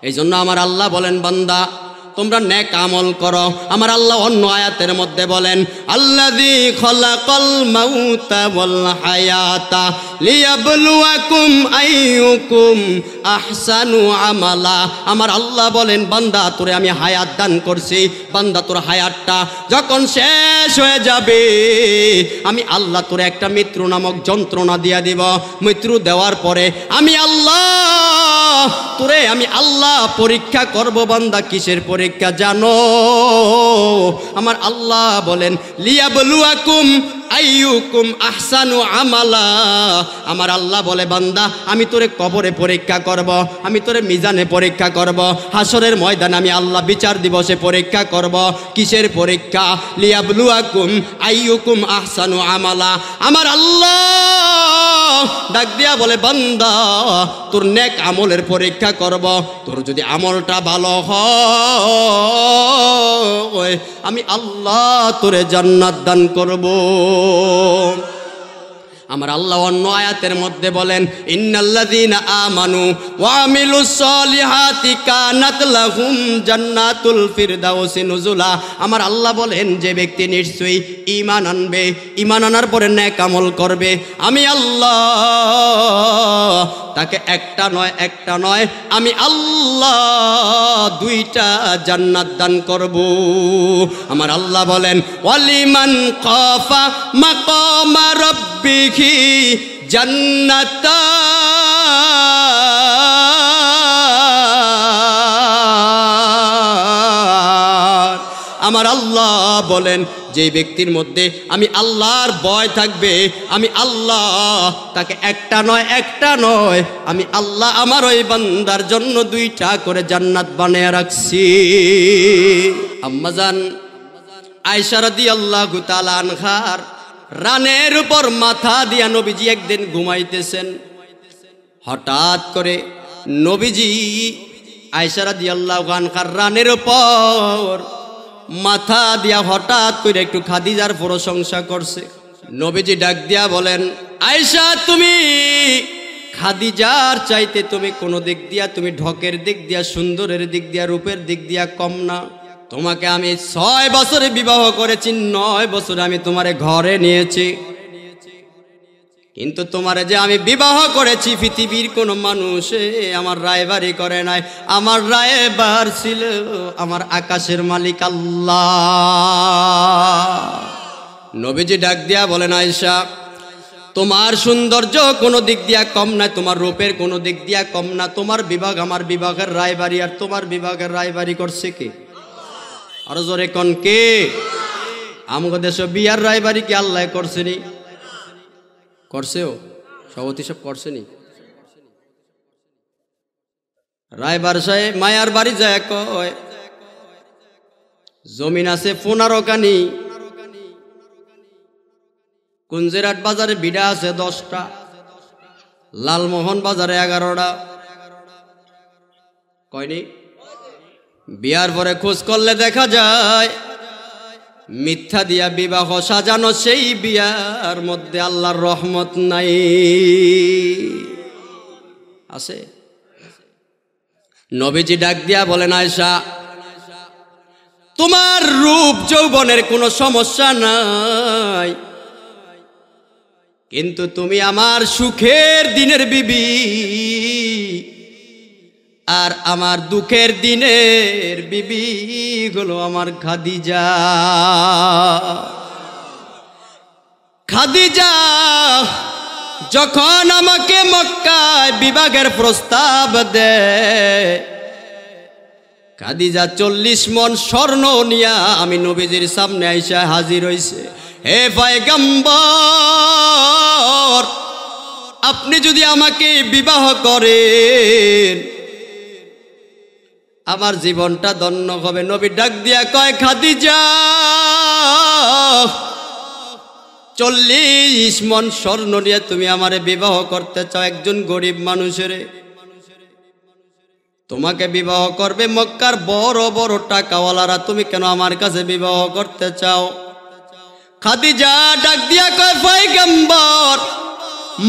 Speaker 1: এই জন্য আমার আল্লাহ বলেন বান্দা তোমরা নেক আমল করো। আমার আল্লাহ অন্য আয়াতের মধ্যে বলেন আল্লাযী খালাকাল মাউতা ওয়াল হায়াতা লিয়াবলুয়াকুম আইয়ুকুম আহসানু আমালা। আমার আল্লাহ বলেন বান্দা তোরে আমি হায়াত দান করছি, বান্দা তোর হায়াতটা যখন শেষ হয়ে যাবে আমি আল্লাহ তোরে একটা মৃত্যু নামক যন্ত্রণা দিয়া দিব। মৃত্যু দেওয়ার পরে আমি আল্লাহ তোরে আমি আল্লাহ পরীক্ষা করব। বান্দা কিসের পরীক্ষা জানো? আমার আল্লাহ বলেন লিয়াবলুয়াকুম আইয়ুকুম আহসানু আমালা। আমার আল্লাহ বলে বান্দা আমি তোরে কবরে পরীক্ষা করব, আমি তোরে মিজানে পরীক্ষা করব, হাসরের ময়দানে আমি আল্লাহ বিচার দিবসে পরীক্ষা করব। কিসের পরীক্ষা? লিয়াবলুয়াকুম আইয়ুকুম আহসানু আমালা। আমার আল্লাহ ডাক দিয়া বলে বান্দা তোর নেক আমলের পরীক্ষা করব। তোর যদি আমলটা ভালো হয় আমি আল্লাহ তোরে জান্নাত দান করব। আমার আল্লাহ অন্য আয়াতের মধ্যে বলেন ইন্নাল্লাযীনা আমানু ওয়া আমিলুস সলিহাতি কানাত লাহুম জান্নাতুল ফিরদাউসি নুজুলা। আমার আল্লাহ বলেন যে ব্যক্তি নিশ্চয়ই ঈমান আনবে, ঈমান আনার পরে নেক আমল করবে আমি আল্লাহ তাকে একটা নয় আমি আল্লাহ 2টা জান্নাত দান করব। আমার আল্লাহ বলেন ওয়ালিমান খাফা মাকামা রাব্বিহি জান্নাতান। আমার আল্লাহ বলেন যে ব্যক্তির মধ্যে আমি আল্লাহর ভয় থাকবে আমি আল্লাহ তাকে একটা নয় আমি আল্লাহ আমার ওই বান্দার জন্য 2টা করে জান্নাত বানিয়ে রাখছি। আম্মাজান আয়েশা রাদিয়াল্লাহু তাআলা আনহার রানের উপর মাথা দিয়া নবীজি একদিন ঘুমাইতেছেন। হঠাৎ করে নবীজি আয়েশা রাদিয়াল্লাহু আনহার রানের উপর মাথা দিয়া হঠাৎ করে একটু খাদিজার প্রশংসা করছে। নবীজি ডাক দিয়া বলেন আয়েশা তুমি খাদিজার চাইতে তুমি কোনো দিক দিয়া, তুমি ঢকের দিক দিয়া, সুন্দরের দিক দিয়া, রূপের দিক দিয়া কম না। তোমাকে আমি 6 বছরে বিবাহ করেছি, 9 বছরে আমি তোমারে ঘরে নিয়েছি। কিন্তু তোমারে যে আমি বিবাহ করেছি পৃথিবীর কোনো মানুষ আমার রায়বাড়ি করে নাই, আমার রায়বার ছিল আমার আকাশের মালিক আল্লাহ। নবীজি ডাক দিয়া বলেন, আয়েশা তোমার সৌন্দর্য কোনো দিক দিয়া কম না, তোমার রূপের কোনো দিক দিয়া কম না, তোমার বিভাগ আমার বিভাগের রায়বাড়ি, আর তোমার বিভাগের রায়বাড়ি করছে কে? আরো জোরে কোন কে? আমাদের দেশে বিয়ার রায়বাড়ি কি আল্লাহ করছেনি? করছেও, সভাপতি সব করছেনি। রায়বার সাহেব মায়ার বাড়ি যায় কয় জমিন আছে 15 কানি, কুঞ্জেরহাট বাজারে বিড়া আছে 10টা, লালমোহন বাজারে 11টা। কয়নি? বিয়ার পরে খোঁজ করলে দেখা যায় মিথ্যা দিয়া বিবাহ সাজানো, সেই বিয়ার মধ্যে আল্লাহর রহমত নাই। আছে? নবীজি ডাক দিয়া বলেন, আয়েশা তোমার রূপ যৌবনের কোনো সমস্যা নাই, কিন্তু তুমি আমার সুখের দিনের বিবি, আর আমার দুঃখের দিনের বিবি হলো আমার খাদিজা। খাদিজা যখন আমাকে মক্কায় বিবাহের প্রস্তাব দেয়, খাদিজা 40 মণ স্বর্ণ নিয়া আমি নবীজির সামনে আইসা হাজির হইছে। হে পয়গম্বর, আপনি যদি আমাকে বিবাহ করেন আমার জীবনটা ধন্য হবে। নবী ডাক দিয়া কয়, খাদিজা 40 মণ স্বর্ণ নিয়ে তুমি আমারে বিবাহ করতে চাও? একজন গরিব মানুষের তোমাকে বিবাহ করবে মক্কার বড় বড় টাকাওয়ালারা, তুমি কেন আমার কাছে বিবাহ করতে চাও? খাদিজা ডাক দিয়া কয়, পয়গম্বর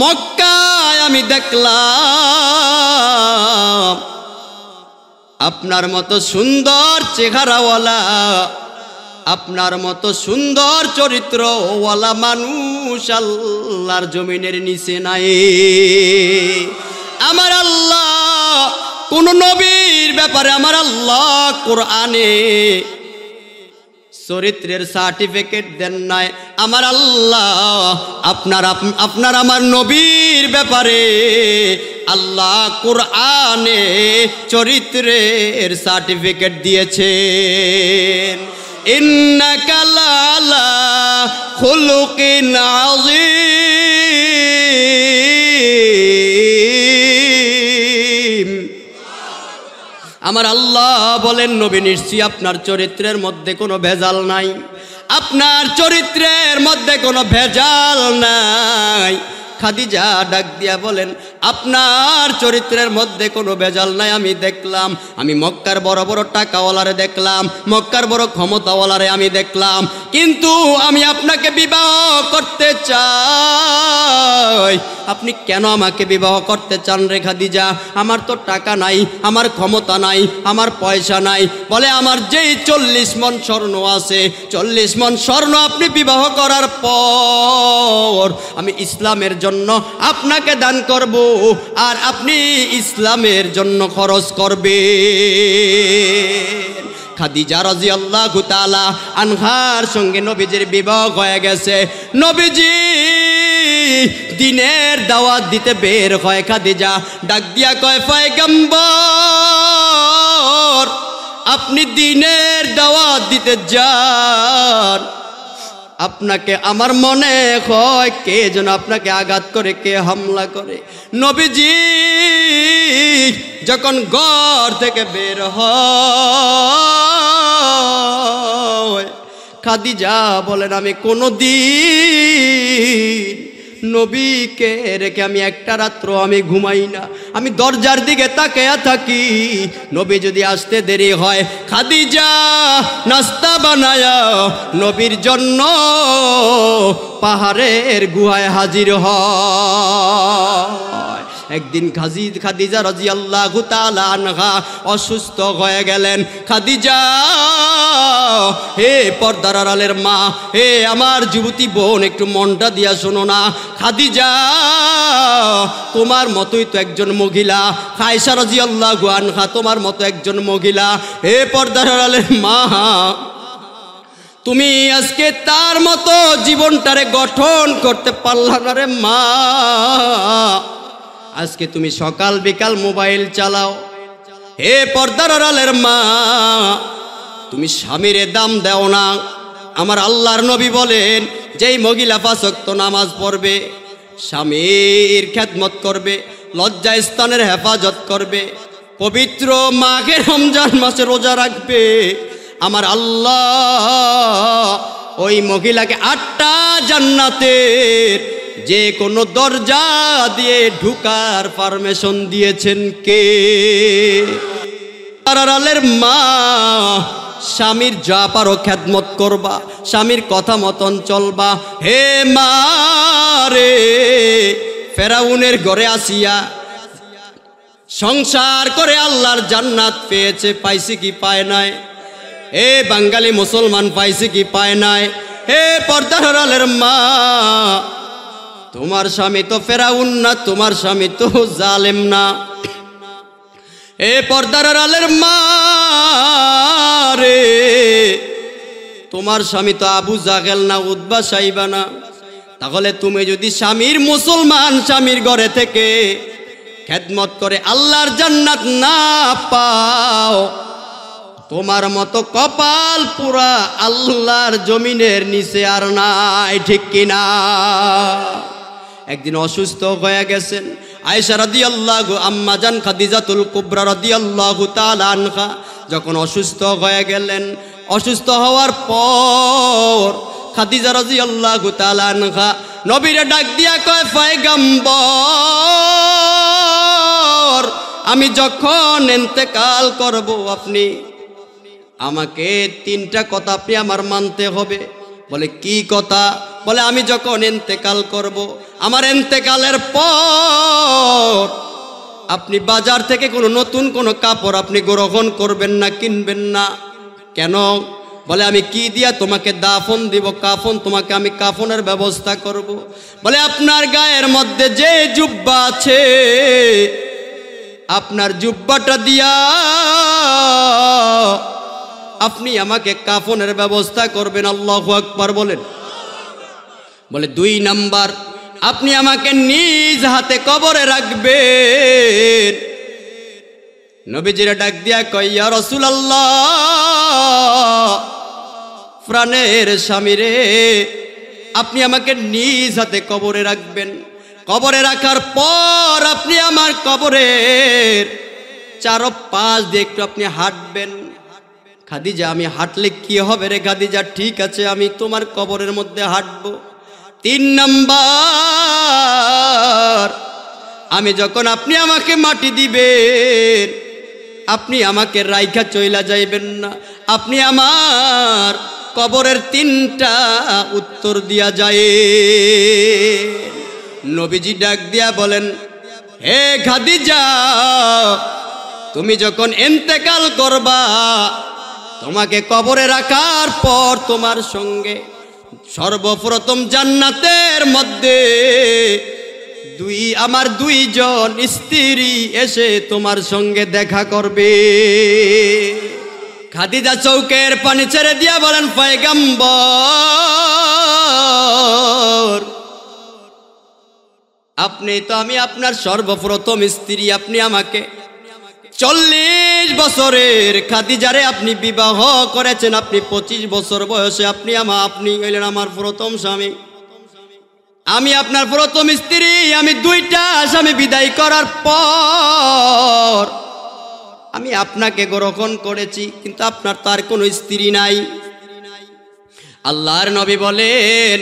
Speaker 1: মক্কায় আমি দেখলাম আপনার মতো সুন্দর চেহারাওয়ালা, আপনার মতো সুন্দর চরিত্রওয়ালা মানুষ আল্লাহর জমিনের নিচে নাই। আমার আল্লাহ কোন নবীর ব্যাপারে আমার আল্লাহ কোরআনে চরিত্রের সার্টিফিকেট দেন নাই। আমার আল্লাহ আপনার আমার নবীর ব্যাপারে আল্লাহ কোরআনে চরিত্রের সার্টিফিকেট দিয়েছেন। ইন্নাকা লালা খুলুকিন আযীম। আমার আল্লাহ বলেন, নবী নিশ্চয়ই আপনার চরিত্রের মধ্যে কোনো ভেজাল নাই, আপনার চরিত্রের মধ্যে কোনো ভেজাল নাই। খাদিজা ডাক দিয়া বলেন, আপনার চরিত্রের মধ্যে কোনো ভেজাল নাই। আমি দেখলাম, আমি মক্কার বড় বড় টাকাওয়ালারে দেখলাম, মক্কার বড় ক্ষমতাওয়ালারে আমি দেখলাম, কিন্তু আমি আপনাকে বিবাহ করতে চাই। আপনি কেন আমাকে বিবাহ করতে চান রে খাদিজা? আমার তো টাকা নাই, আমার ক্ষমতা নাই, আমার পয়সা নাই। বলে, আমার যেই 40 মণ স্বর্ণ আছে, 40 মণ স্বর্ণ আপনি বিবাহ করার পর আমি ইসলামের জন্য আপনাকে দান করব, আর আপনি ইসলামের জন্য খরচ করবেন। খাদিজা রাদিয়াল্লাহু তাআলা আনহার সঙ্গে নবীজির বিবাহ হয়ে গেছে। নবীজি দিনের দাওয়াত দিতে বের হয়। খাদিজা ডাক দিয়া কয়, পয়গম্বর আপনি দিনের দাওয়াত দিতে যান, আপনাকে আমার মনে হয় কে যেন আপনাকে আঘাত করে, কে হামলা করে। নবীজি যখন ঘর থেকে বের হয়, খাদিজা বলেন, আমি কোনোদিন নবীকে রেখে আমি একটা রাত্র আমি ঘুমাই না, আমি দরজার দিকে তাকিয়ে থাকি। নবী যদি আসতে দেরি হয়, খাদিজা নাস্তা বানায়া নবীর জন্য পাহাড়ের গুহায় হাজির হয়। একদিন খাদিজা রাদিয়াল্লাহু তাআলা আনহা অসুস্থ হয়ে গেলেন। খাদিজা, হে পর্দার আড়ালের মা, হে আমার যুবতী বোন, একটু মনটা দিয়া শোনো না। খাদিজা, তোমার মতোই তো একজন মহিলা, আয়েশা রাদিয়াল্লাহু আনহা তোমার মতো একজন মহিলা। হে পর্দার আড়ালের মা, তুমি আজকে তার মতো জীবনটারে গঠন করতে পারলা না রে মা। আজকে তুমি সকাল বিকাল মোবাইল চালাও। হে পর্দার আড়ালের মা, তুমি স্বামীরে দাম দাও না। আমার আল্লাহর নবী বলেন, যেই মহিলা 5 ওয়াক্ত নামাজ পড়বে, স্বামীর খেদমত করবে, লজ্জা স্থানের হেফাজত করবে, পবিত্র মাঘে রমজান মাসে রোজা রাখবে, আমার আল্লাহ ওই মহিলাকে 8টা জান্নাতের যে কোনো দরজা দিয়ে ঢুকার পারমিশন দিয়েছেন কে? আড়ালের মা, স্বামীর যা পারো খেদমত করবা, স্বামীর কথা মতন চলবা। হে মা রে, ফেরাউনের ঘরে আসিয়া সংসার করে আল্লাহর জান্নাত পেয়েছে, পাইছে কি পায় নাই? হে বাঙালি মুসলমান, পাইছে কি পায় নাই? হে পর্দার আড়ালের মা, তোমার স্বামী তো ফেরাউন না, তোমার স্বামী তো জালেম না। এ পর্দার আড়ালের মা রে, তোমার স্বামী তো আবু জাহেল না, উতবা সাইবা না। তাহলে তুমি যদি স্বামীর মুসলমান স্বামীর ঘরে থেকে খেদমত করে আল্লাহর জান্নাত না পাও, তোমার মতো কপাল পুরা আল্লাহর জমিনের নিচে আর নাই, ঠিক কিনা? একদিন অসুস্থ হয়ে গেছেন আয়েশা রাদিয়াল্লাহু আম্মাজান খাদিজাতুল কুবরা রাদিয়াল্লাহু তাআলা আনহা যখন অসুস্থ হয়ে গেলেন, অসুস্থ হওয়ার পর খাদিজা রাদিয়াল্লাহু তাআলা আনহা নবীরে ডাক দিয়া কয়, পয়গম্বর, আমি যখন ইন্তেকাল করব আপনি আমাকে 3টা কথা আপনি আমার মানতে হবে। বলে কি কথা? বলে আমি যখন ইন্তেকাল করব, আমার ইন্তেকালের পর আপনি বাজার থেকে কোনো নতুন কোনো কাপড় আপনি গ্রহণ করবেন না, কিনবেন না। কেন? বলে আমি কি দিয়া তোমাকে দাফন দিব, কাফন, তোমাকে আমি কাফনের ব্যবস্থা করব। বলে আপনার গায়ের মধ্যে যে জুব্বা আছে, আপনার জুব্বাটা দিয়া আপনি আমাকে কাফনের ব্যবস্থা করবেন। আল্লাহু আকবার বলেন। বলে 2 নাম্বার, আপনি আমাকে নিজ হাতে কবরে রাখবেন। নবীজিরা ডাক দিয়া কয়, ইয়া রাসূলুল্লাহ, প্রাণের স্বামী রে, আপনি আমাকে নিজ হাতে কবরে রাখবেন। কবরে রাখার পর আপনি আমার কবরের চারপাশ দিয়ে একটু আপনি হাঁটবেন। খাদিজা, আমি হাঁটলে কি হবে রে? খাদিজা, ঠিক আছে, আমি তোমার কবরের মধ্যে হাঁটবো। 3 নাম্বার, আমি যখন আপনি আমাকে মাটি দিবেন, আপনি আমাকে রাইখা চইলা যাইবেন না, আপনি আমার কবরের 3টা উত্তর দিয়া যায়। নবীজি ডাক দিয়া বলেন, হে খাদিজা, তুমি যখন ইন্তেকাল করবা, তোমাকে কবরে রাখার পর তোমার সঙ্গে সর্বপ্রথম জান্নাতের মধ্যে আমার 2 জন স্ত্রী এসে তোমার সঙ্গে দেখা করবে। খাদিজা চৌকের পানি ছেড়ে দিয়া বলেন, পয়গম্বর, আপনি তো আমি আপনার সর্বপ্রথম স্ত্রী, আপনি আমাকে 40 বছরের খাদিজারে আপনি বিবাহ করেছেন, আপনি 25 বছর বয়সে আপনি হইলেন আমার প্রথম স্বামী, আমি আপনার প্রথম স্ত্রী। আমি 2টা স্বামী বিদায় করার পর আমি আপনাকে গ্রহণ করেছি, কিন্তু আপনার তার কোনো স্ত্রী নাই। আল্লাহর নবী বলেন,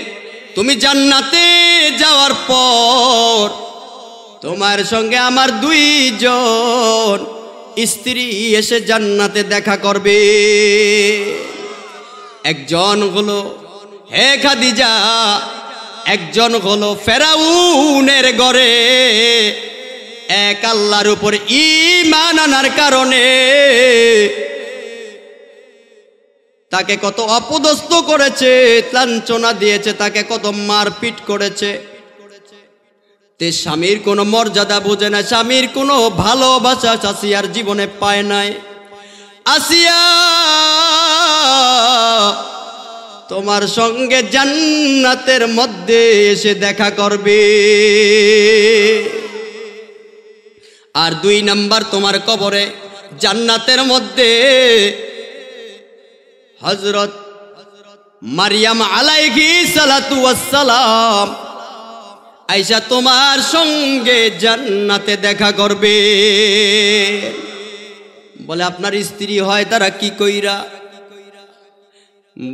Speaker 1: তুমি জান্নাতে যাওয়ার পর তোমার সঙ্গে আমার 2 জন স্ত্রী এসে জান্নাতে দেখা করবে। একজন হলো, হে খাদিজা, একজন হলো ফেরাউনের ঘরে এক আল্লাহর উপর ঈমান আনার কারণে তাকে কত অপদস্থ করেছে, লাঞ্ছনা দিয়েছে, তাকে কত মারপিট করেছে। তে স্বামীর কোনো মর্যাদা বোঝে না, স্বামীর কোনো ভালোবাসা আসিয়ার জীবনে পায় নাই। আসিয়া তোমার সঙ্গে জান্নাতের মধ্যে এসে দেখা করবে। আর 2 নাম্বার, তোমার কবরে জান্নাতের মধ্যে হযরত মারিয়াম আলাইহিস সালাতু ওয়াস সালাম আয়েশা তোমার সঙ্গে জান্নাতে দেখা করবে। বলে আপনার স্ত্রী হয় তারা কি কইরা?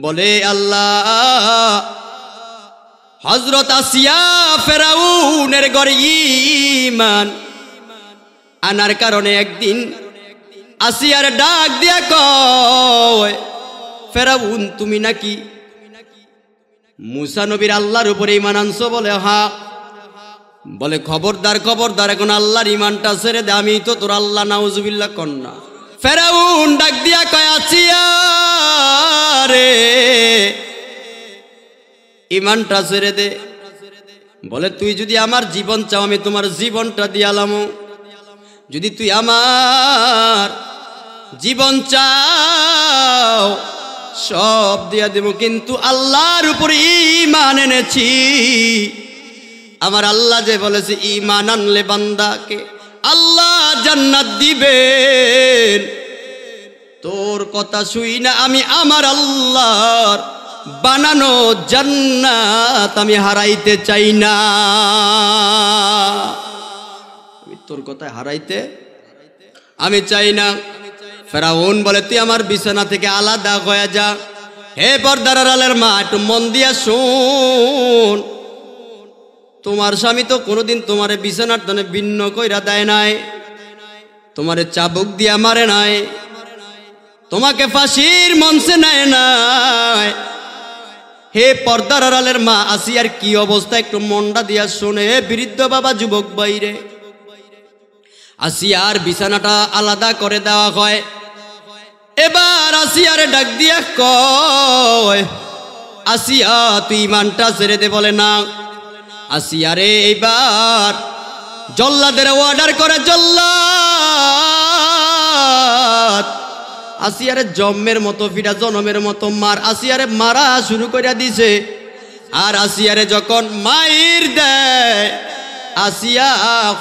Speaker 1: বলে আল্লাহ, হযরত আসিয়া ফেরাউনের ঘরে ঈমান আনার কারণে একদিন আসিয়ার ডাক দিয়া কয়, ফেরাউন তুমি নাকি মুসা নবীর আল্লাহর উপরে ঈমান আনছো? বলে হ্যাঁ। বলে খবরদার খবরদার, এখন আল্লাহর ঈমানটা ছেড়ে দে, আমি তো তোর আল্লাহ নাউজুবিল্লাহ কন্যা। ফেরাউন ডাক দিয়া কয়, আসিয়া রে ঈমানটা ছেড়ে দে। বলে তুই যদি আমার জীবন চাও আমি তোমার জীবনটা দিয়ালাম, যদি তুই আমার জীবন চাও সব দিয়া দেব, কিন্তু আল্লাহর উপরে ঈমান এনেছি। আমার আল্লাহ যে বলেছে ঈমান আনলে বান্দাকে আল্লাহ জান্নাত দিবেন, তোর কথা শুই না আমি আমার আল্লাহর বানানো জান্নাত আমি হারাইতে চাই না। আমি তোর কথায় হারাইতে আমি চাই না। ফেরাউন বলে তুই আমার বিছানা থেকে আলাদা হয়ে যা। হে পর্দার আড়ালের মা, একটু মন দিয়া শুন, তোমার স্বামী তো কোনোদিন তোমারে বিছানার তনে ভিন্ন কইরা দেয় নাই, তোমারে চাবুক দিয়া মারে নাই, তোমাকে ফাঁসির মঞ্চে নেয় নাই। হে পর্দার আড়ালের মা, আসিয়ার কি অবস্থা একটু মনটা দিয়া শুনে। বৃদ্ধ বাবা, যুবক বাইরে আসিয়ার বিছানাটা আলাদা করে দেওয়া হয়। এবার আসিয়ারে ডাক দিয়া কয়, আসিয়া তুই ঈমানটা ছেড়ে দে। বলে না। আসিয়ারে এইবার জল্লাদের অর্ডার করে, জল্লাদ আসিয়ারে জন্মের মতো ফিরা জনমের মতো মার। আসিয়ারে মারা শুরু করে দিছে। আর আসিয়ারে যখন মাইর দেয়, আসিয়া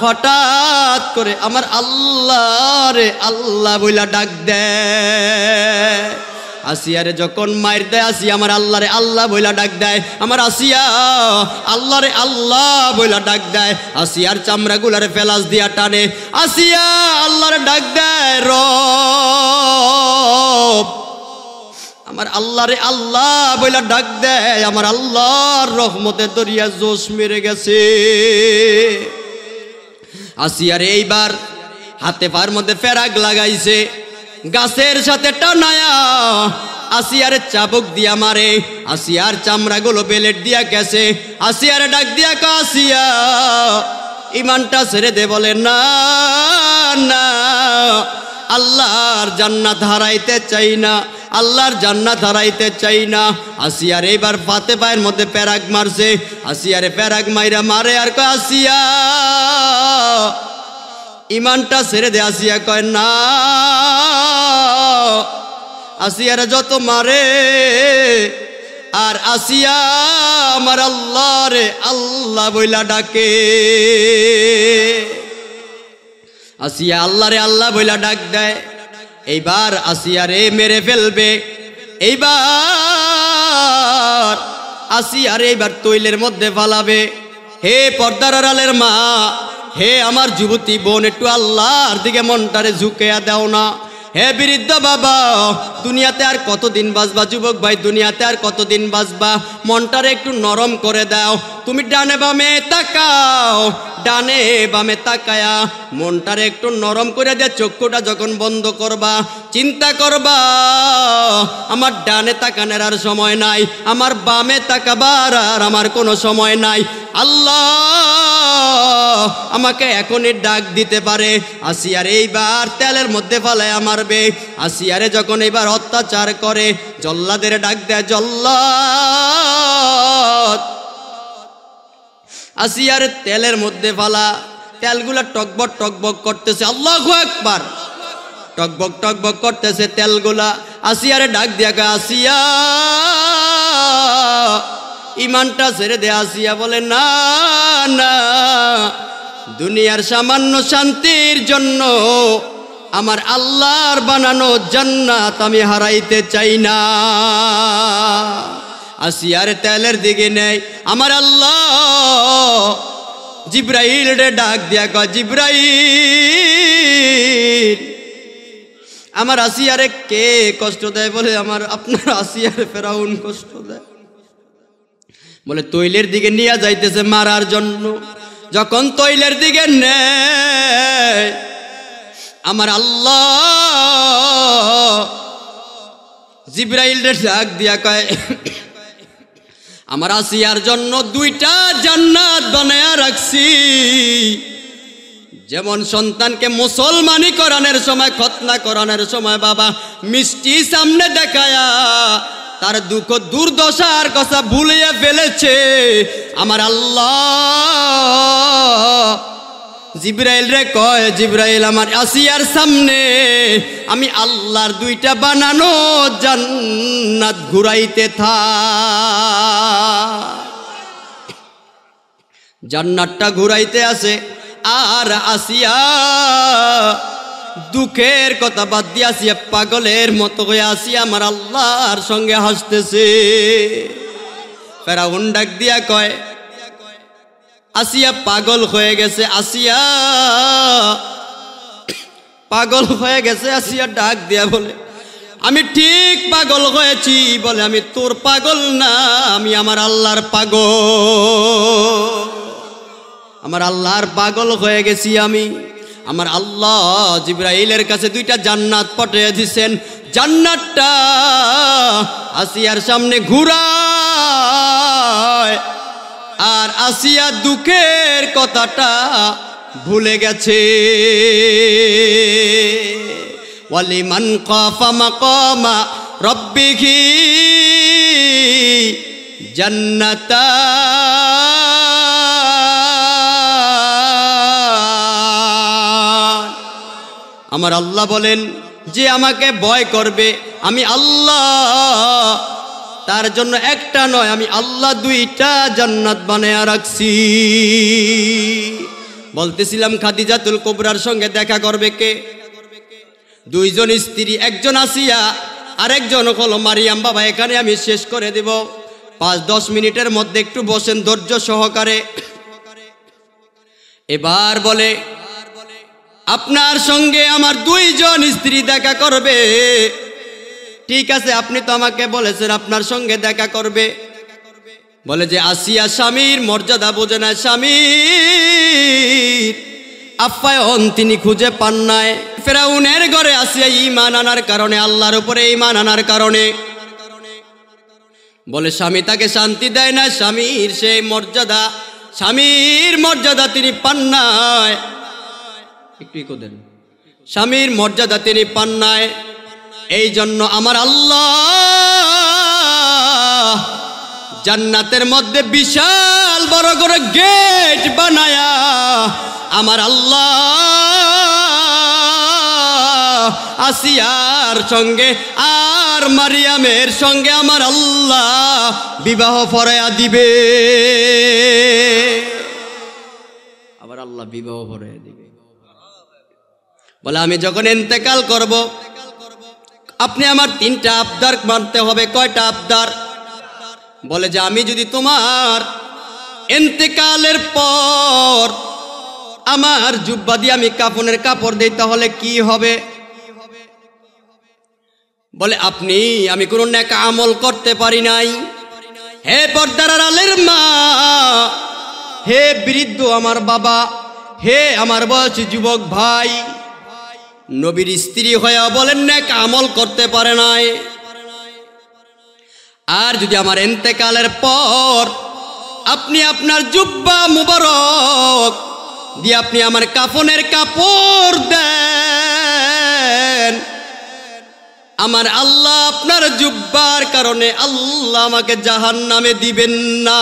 Speaker 1: হঠাৎ করে আমার আল্লাহ রে আল্লাহ বইলা ডাক দেয়। আসিয়ারে যখন মাইর দেয়, আসিয়া আমার আল্লাহ রে আল্লাহ বইলা ডাক দেয়। আমার আসিয়া আল্লাহ রে আল্লাহ বইলা ডাক দেয়। আসিয়ার চামড়া গুলারে ফেলাস দিয়া টানে। আসিয়া আল্লাহরে ডাক দেয়, রব। আমার আল্লাহ রে আল্লাহ বইলা ডাক দেয়। আমার আল্লাহর রহমতে দরিয়া জোশ মেরে গেছে। আসিয়ার এইবার হাতে পার মধ্যে ফেরাক লাগাইছে, গাছের সাথে টানায়া আসিয়ার চাবুক দিয়া মারে। আসিয়ার চামড়া গুলো বেলেট দিয়া গেছে। আসিয়ার ডাক দিয়া কাসিয়া ঈমানটা ছেড়ে দে। বলে না না, আল্লাহর জান্নাত হারাইতে চাই না, আল্লাহর জান্নাত হারাইতে চাই না। আসিয়ার এইবার ফাতে পায়ের মধ্যে প্যারাক মারছে। আসিয়ারে প্যারাক মাইরা মারে আর কয়, আসিয়া ঈমানটা ছেড়ে দে। আসিয়া কয় না। আসিয়ারে যত মারে আর আসিয়া আমার আল্লাহ রে আল্লাহ বইলা ডাকে। আসিয়া আল্লাহ রে আল্লাহ বইলা ডাক দেয়। এইবার আসিয়ারে মেরে ফেলবে। এইবার আসিয়ারে এইবার তৈলের মধ্যে ফালাবে। হে পর্দার আড়ালের মা, হে আমার যুবতী বোন, একটু আল্লাহর দিকে মনটারে ঝুঁকিয়া দাও না। হে বৃদ্ধ বাবা, দুনিয়াতে আর কতদিন বাঁচবা? যুবক ভাই, দুনিয়াতে আর কতদিন বাঁচবা? মনটারে একটু নরম করে দাও। তুমি ডানে বামে তাকাও, ডানে বামে তাকায়া মনটারে একটু নরম করে দে। চক্ষুটা যখন বন্ধ করবা, চিন্তা করবা আমার ডানে তাকানোর আর সময় নাই, আমার বামে তাকাবার আর আমার কোনো সময় নাই। আল্লাহ আমাকে এখনই ডাক দিতে পারে। আসিয়ার এইবার তেলের মধ্যে ফালায়া মারবে। আসিয়ারে যখন এইবার অত্যাচার করে, জল্লাদের ডাক দেয়, জল্লাদ আসিয়ার তেলের মধ্যে ফালা। তেলগুলা টকবক টকবক করতেছে, আল্লাহু আকবার, টকবক টকবক করতেছে তেলগুলা। আসিয়ারে ডাক দিয়া কয়, আসিয়া ইমানটা ছেড়ে দে। আসিয়া বলে, না না, দুনিয়ার সামান্য শান্তির জন্য আমার আল্লাহর বানানো জান্নাত আমি হারাইতে চাই না। আসিয়ার তেলের দিকে নেই, আমার আল্লাহ জিব্রাইল রে ডাক দিয়া কয়, জিব্রাইল আমার আসিয়ারে কে কষ্ট দেয়? বলে, আপনার আসিয়ারে ফেরাউন কষ্ট দেয়। বলে, তৈলের দিকে নিয়ে যাইতেছে মারার জন্য। যখন তৈলের দিকে নেয়, আমার আল্লাহ জিব্রাইল রে ডাক দিয়া কয়, আমার আসিয়ার জন্য 2টা জান্নাত বানায়া রাখছি। যেমন সন্তানকে মুসলমানি করানোর সময়, খতনা করানোর সময় বাবা মিষ্টি সামনে দেখায়া তার দুঃখ দুর্দশার কথা ভুলিয়ে ফেলেছে, আমার আল্লাহ জিব্রাইল রে কয়, জিব্রাইল আমার আসিয়ার সামনে আমি আল্লাহর 2টা বানানো জান্নাত ঘুরাইতে থাক। জান্নাতটা ঘুরাইতে আছে, আর আসিয়া দুঃখের কথা বাদ দিয়ে আসিয়া পাগলের মতো হয়ে আসিয়া আমার আল্লাহর সঙ্গে হাসতেছে। ফেরাউন ডাক দিয়া কয়, আসিয়া পাগল হয়ে গেছে। আসিয়া পাগল হয়ে গেছে। আসিয়া ডাক দিয়া বলে, আমি ঠিক পাগল হয়েছি। বলে, আমি তোর পাগল না, আমি আমার আল্লাহর পাগল, আমার আল্লাহর পাগল হয়ে গেছি আমি। আমার আল্লাহ জিব্রাইলের কাছে 2টা জান্নাত পাঠিয়ে দিয়েছেন। জান্নাতটা আসিয়ার সামনে ঘুরায়, আর আসিয়া দুঃখের কথাটা ভুলে গেছে। ওয়ালিমান খাফা মাকামা রাব্বিহি জান্নাতান। আমার আল্লাহ বলেন, যে আমাকে ভয় করবে আমি আল্লাহ তার জন্য একটা নয়, আমি আল্লাহ 2টা জান্নাত বানায়া রাখছি। বলতেছিলাম খাদিজাতুল কুবরার সঙ্গে দেখা করবে কে? 2 জন স্ত্রী, একজন আসিয়া আর একজন হলো মারিয়াম। বাবা এখানে আমি শেষ করে দেব, 5-10 মিনিটের মধ্যে একটু বসেন ধৈর্য সহকারে। এবার বলে, আপনার সঙ্গে আমার 2 জন স্ত্রী দেখা করবে। ঠিক আছে, আপনি তো আমাকে বলেছেন আপনার সঙ্গে দেখা করবে। বলে যে আসিয়া স্বামীর মর্যাদা বোঝে না, স্বামীর আপ্যায়ন তিনি খুঁজে পান নাই। ফেরাউনের ঘরে আসিয়া ঈমান আনার কারণে, আল্লাহর উপরে ঈমান আনার কারণে বলে স্বামী তাকে শান্তি দেয় না, স্বামীর সেই মর্যাদা, স্বামীর মর্যাদা তিনি পান নাই। একটু ইকো দেন, স্বামীর মর্যাদা তিনি পান নাই। এই জন্য আমার আল্লাহ জান্নাতের মধ্যে বিশাল বড় করে গেট বানায়া আমার আল্লাহ আসিয়ার সঙ্গে আর মারিয়ামের সঙ্গে আমার আল্লাহ বিবাহ পড়ায়া দিবে। আবার আল্লাহ বিবাহ পড়ায়া দিবে। বলে আমি যখন ইন্তেকাল করব আপনি আমার 3টা আবদার মানতে হবে। কয়টা আবদার? বলে যে আমি যদি তোমার ইন্তেকালের পর আমার জুব্বা দিয়ে আমি কাফনের কাপড় দেই তাহলে কি হবে? বলে আমি কোনো নেক আমল করতে পারি নাই। হে পর্দার আড়ালের মা, হে বৃদ্ধ আমার বাবা, হে আমার বয়সী যুবক ভাই, নবীর স্ত্রী হয়ে বলেন নেক আমল করতে পারে নাই। আর যদি আমার ইন্তেকালের পর আপনি আপনার জুব্বা মুবারক দিয়ে আপনি আমার কাফনের কাপড় দেন। আমার আল্লাহ আপনার জুব্বার কারণে আল্লাহ আমাকে জাহান্নামে দিবেন না,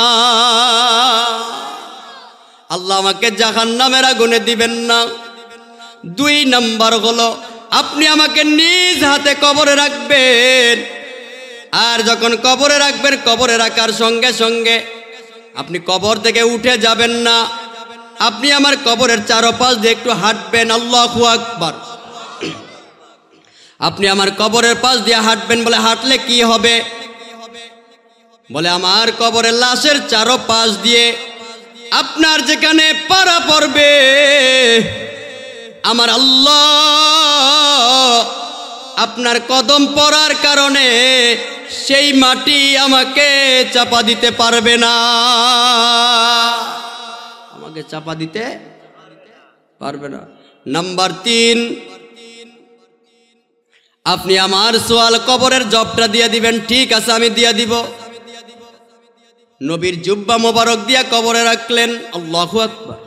Speaker 1: আল্লাহ আমাকে জাহান্নামের আগুনে দিবেন না। 2 নাম্বার হলো আপনি আমাকে নিজ হাতে কবরে রাখবেন। আর যখন কবরে রাখবেন, কবরে রাখার সঙ্গে সঙ্গে আপনি কবর থেকে উঠে যাবেন না, আপনি আমার কবরের চারপাশ দিয়ে একটু হাঁটবেন। আল্লাহু আকবার। আপনি আমার কবরের পাশ দিয়ে হাঁটবেন। বলে হাঁটলে কি হবে? বলে আমার কবরের লাশের চারপাশ দিয়ে আপনার যেখানে পারা পড়বে, আমার আল্লাহ আপনার কদম পড়ার কারণে সেই মাটি আমাকে চাপা দিতে পারবে না, আমাকে চাপা দিতে পারবে না। নাম্বার 3, আপনি আমার সোয়াল কবরের জবটা দিয়ে দিবেন। ঠিক আছে, আমি দিয়ে দিব। নবীর জুব্বা মোবারক দিয়া কবরে রাখলেন। আল্লাহু আকবার।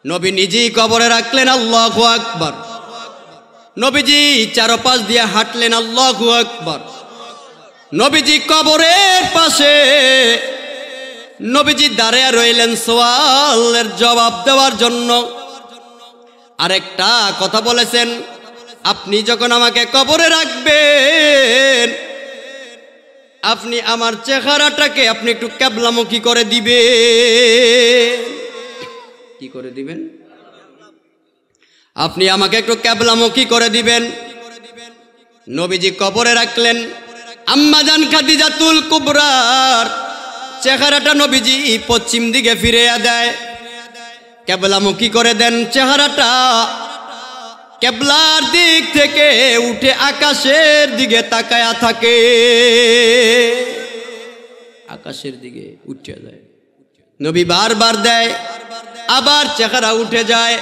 Speaker 1: নবী নিজেই কবরে রাখলেন। আল্লাহু আকবার। নবীজি চারপাশ দিয়ে হাঁটলেন। আল্লাহু আকবার। নবীজি কবরের পাশে নবীজি দাঁড়িয়ে রইলেন সওয়ালের জবাব দেওয়ার জন্য। আরেকটা কথা বলেছেন, আপনি যখন আমাকে কবরে রাখবেন, আপনি আমার চেহারাটাকে আপনি একটু ক্যাবলামুখী করে দিবেন। কি করে দিবেন? আপনি আমাকে একটু ক্যাবলামুখী করে দিবেন। নবীজি কবরে রাখলেন। আম্মাজান খাদিজাতুল কুবরার চেহারাটা নবীজি পশ্চিম দিকে ফিরিয়ে দেয়, ক্যাবলামুখী করে দেন চেহারাটা। কেবলার দিক থেকে উঠে আকাশের দিকে তাকায়া থাকে, আকাশের দিকে উঠে যায়। নবী বারবার দেয়, আবার চেহারা উঠে যায়,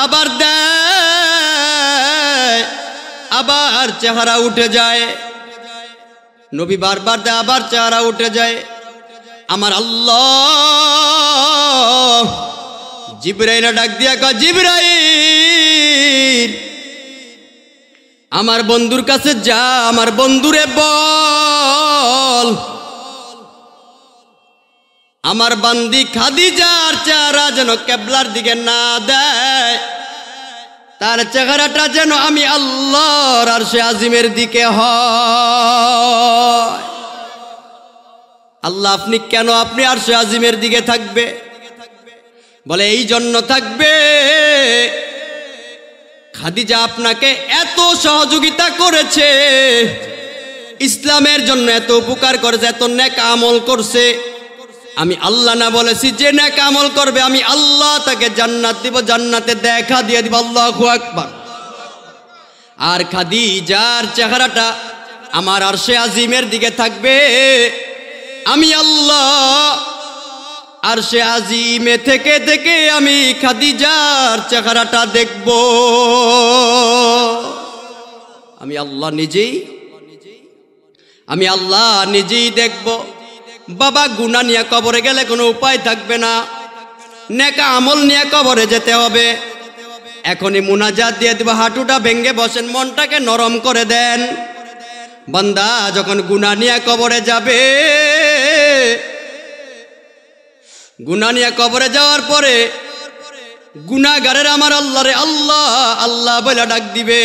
Speaker 1: আবার দেয়, আবার চেহারা উঠে যায়। নবী বারবার দেয়, আবার চেহারা উঠে যায়। আমার আল্লাহ জিবরাইল ডাক দিয়া কয়, জিবরাইল আমার বন্ধুর কাছে যা, আমার বন্ধুরে বল আমার বান্দি খাদিজার চেহারা যেন কেবলার দিকে না দেয়, তার চেহারাটা যেন আমি আল্লাহর আরশে আজিমের দিকে হয়। আল্লাহ আপনি কেন আপনি আরশে আজিমের দিকে থাকবে? বলে এই জন্য থাকবে, খাদিজা আপনাকে এত সহযোগিতা করেছে, ইসলামের জন্য এত উপকার করেছে, এত নেক আমল করছে। আমি আল্লাহ না বলেছি যে নেক আমল করবে আমি আল্লাহ তাকে জান্নাত দিব, জান্নাতে দেখা দিয়ে দিব। আল্লাহু আকবার। আর খাদিজার চেহারাটা আমার আরশে আজিমের দিকে থাকবে, আমি আল্লাহ আরশে আজিমে থেকে থেকে আমি খাদিজার চেহারাটা দেখব। আমি আল্লাহ নিজেই দেখব। বাবা গুনাহ নিয়ে কবরে গেলে কোনো উপায় থাকবে না, নেক আমল নিয়ে কবরে যেতে হবে। এখনই মুনাজাত দিয়ে দেব, হাঁটুটা ভেঙ্গে বসেন, মনটাকে নরম করে দেন। বান্দা যখন গুনাহ নিয়ে কবরে যাবে, গুনাহ নিয়ে কবরে যাওয়ার পরে গুনাহগারের আমার আল্লাহরে আল্লাহ আল্লাহ বলে ডাক দিবে।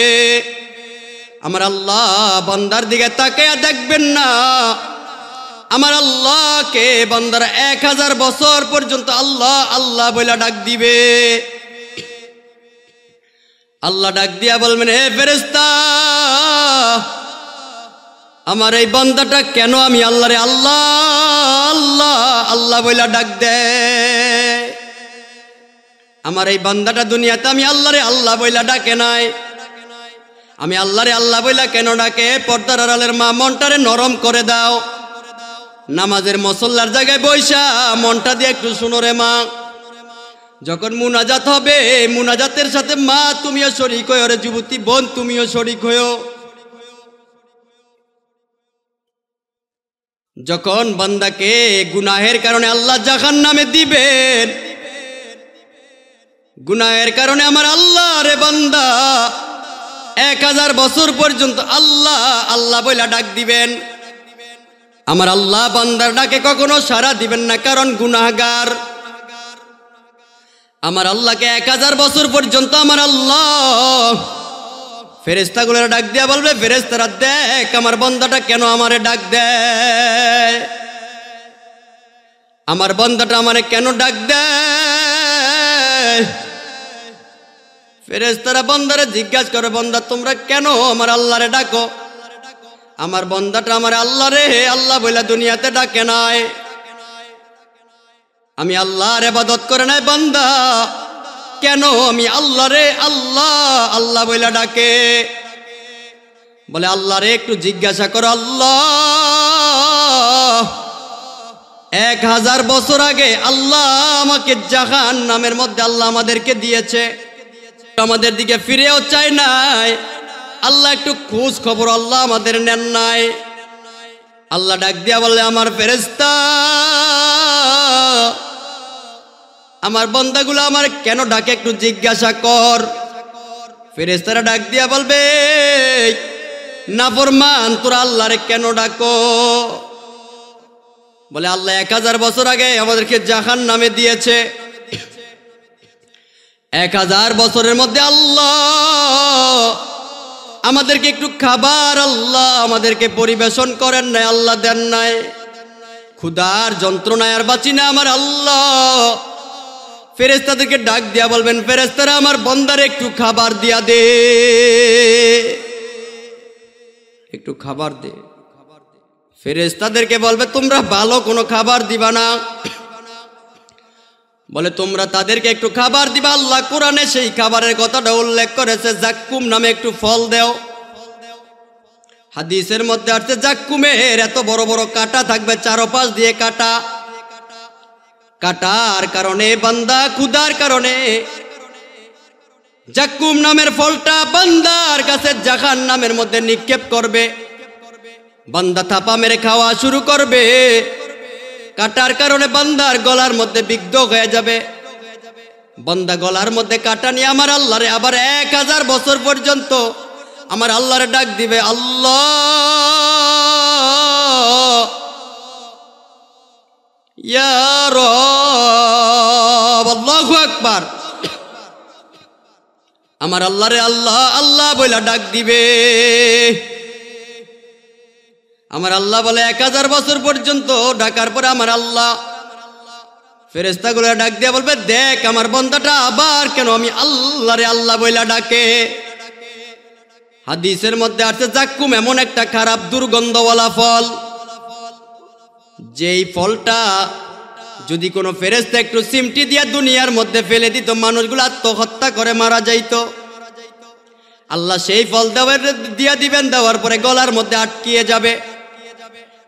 Speaker 1: আমার আল্লাহ বান্দার দিকে তাকায়া দেখবেন না, আমার আল্লাহকে বান্দারা 1000 বছর পর্যন্ত আল্লাহ আল্লাহ বলে ডাক দিবে। আল্লাহ ডাক দিয়া বলবেন, হে ফেরেশতা, আমার এই বান্দাটা কেন আমি আল্লাহরে আল্লাহ আল্লাহ আল্লাহ বলে ডাক দেয়? আমার এই বান্দাটা দুনিয়াতে আমি আল্লাহরে আল্লাহ বলে ডাকে নাই, আমি আল্লাহরে আল্লাহ বলে কেন ডাকে? পর্দার আড়ালের মা, মনটারে নরম করে দাও। নামাজের মুসল্লার জায়গায় বৈশা মনটা দিয়ে একটু শুনো রে মা। যখন মুনাজাত হবে, মুনাজাতের সাথে মা তুমিও শরীক হও, রে যুবতী বোন তুমিও শরীক হও। যখন বান্দাকে গুনাহের কারণে আল্লাহ জাহান্নামে দিবেন, গুনাহের কারণে আমার আল্লাহ রে বান্দা 1000 বছর পর্যন্ত আল্লাহ আল্লাহ বইলা ডাক দিবেন। আমার আল্লাহ বান্দার ডাকে কখনো সাড়া দিবেন না, কারণ গুনাহগার। আমার আল্লাহকে 1000 বছর পর্যন্ত আমার আল্লাহ ফেরেশতাগুলোর ডাক দিয়া বলবে, ফেরেশতারা দেখ আমার বান্দাটা কেন আমারে ডাক দেয়, আমার বান্দাটা আমারে কেন ডাক দেয়। ফেরেশতারা বান্দারে জিজ্ঞাসা করে, বান্দা তোমরা কেন আমার আল্লাহরে ডাকো? আমার বান্দাটা আমার আল্লাহ রে আল্লাহ বইলা দুনিয়াতে ডাকে নাই, আমি আল্লাহর ইবাদত করে নাই, বান্দা কেন আমি আল্লাহ রে আল্লাহ আল্লাহ বইলা ডাকে? বলে আল্লাহ রে একটু জিজ্ঞাসা করো, আল্লাহ 1000 বছর আগে আল্লাহ আমাকে জাহান্নামের মধ্যে আল্লাহ আমাদেরকে দিয়েছে, আমাদের দিকে ফিরেও চাই নাই, আল্লাহ একটু খোঁজ খবর আল্লাহ আমাদের নেন নাই। আল্লাহ ডাক দিয়া বলে, আমার ফেরেশতা আমার বান্দাগুলো আমার কেন ডাকে একটু জিজ্ঞাসা কর। ফেরেশতারা ডাক দিয়া বলবে, নাফরমান তোরা আল্লাহরে কেন ডাকো? বলে আল্লাহ 1000 বছর আগে আমাদেরকে জাহান্নামে দিয়েছে, 1000 বছরের মধ্যে আল্লাহ আমাদেরকে একটু খাবার আল্লাহ আমাদেরকে পরিবেশন করেন নাই, আল্লাহ দেন নাই, ক্ষুধার যন্ত্রণায় আর বাঁচি না আমার আল্লাহ। ফেরেশতাদেরকে ডাক দিয়া বলবেন, ফেরেশতারা আমার বান্দারে একটু খাবার দিয়া দে, একটু খাবার দে। ফেরেশতাদেরকে বলবে, তোমরা ভালো কোনো খাবার দিবা না? বলে তোমরা তাদেরকে একটু খাবার দিবা। আল্লাহ কোরআনে সেই খাবারের কথাটা উল্লেখ করেছে, জাক্কুম নামে একটু ফল দেও। হাদিসের মধ্যে আসছে জাক্কুমের এত বড় বড় কাঁটা থাকবে, চারপাশ দিয়ে কাঁটা, কাটার কারণে বান্দা ক্ষুধার কারণে জাক্কুম নামের ফলটা বান্দার কাছে জাহান্নামের মধ্যে নিক্ষেপ করবে, বান্দা থাপা মেরে খাওয়া শুরু করবে, কাটার কারণে বান্দার গলার মধ্যে বিদ্ধ হয়ে যাবে, বান্দা গলার মধ্যে কাটা নিয়ে আমার আল্লাহরে আবার 1000 বছর পর্যন্ত আমার আল্লাহরে ডাক দিবে, আল্লাহ ইয়া রব, আল্লাহু আকবার। আমার আল্লাহরে আল্লাহ আল্লাহ বইলা ডাক দিবে। আমার আল্লাহ বলে 1000 বছর পর্যন্ত ডাকার পরে আমার আল্লাহ ফেরেশতাগুলো ডাক দিয়া বলবে, দেখ আমার বান্দাটা আবার কেন আমি আল্লাহরে আল্লাহ বইলা ডাকে। হাদিসের মধ্যে আছে জাক্কুম এমন একটা খারাপ দুর্গন্ধওয়ালা ফল, যেই ফলটা যদি কোনো ফেরেশতা একটু চিমটি দিয়া দুনিয়ার মধ্যে ফেলে দিত, মানুষগুলো আত্মহত্যা করে মারা যাইত। আল্লাহ সেই ফল দিয়া দিবেন, দেওয়ার পরে গলার মধ্যে আটকিয়ে যাবে,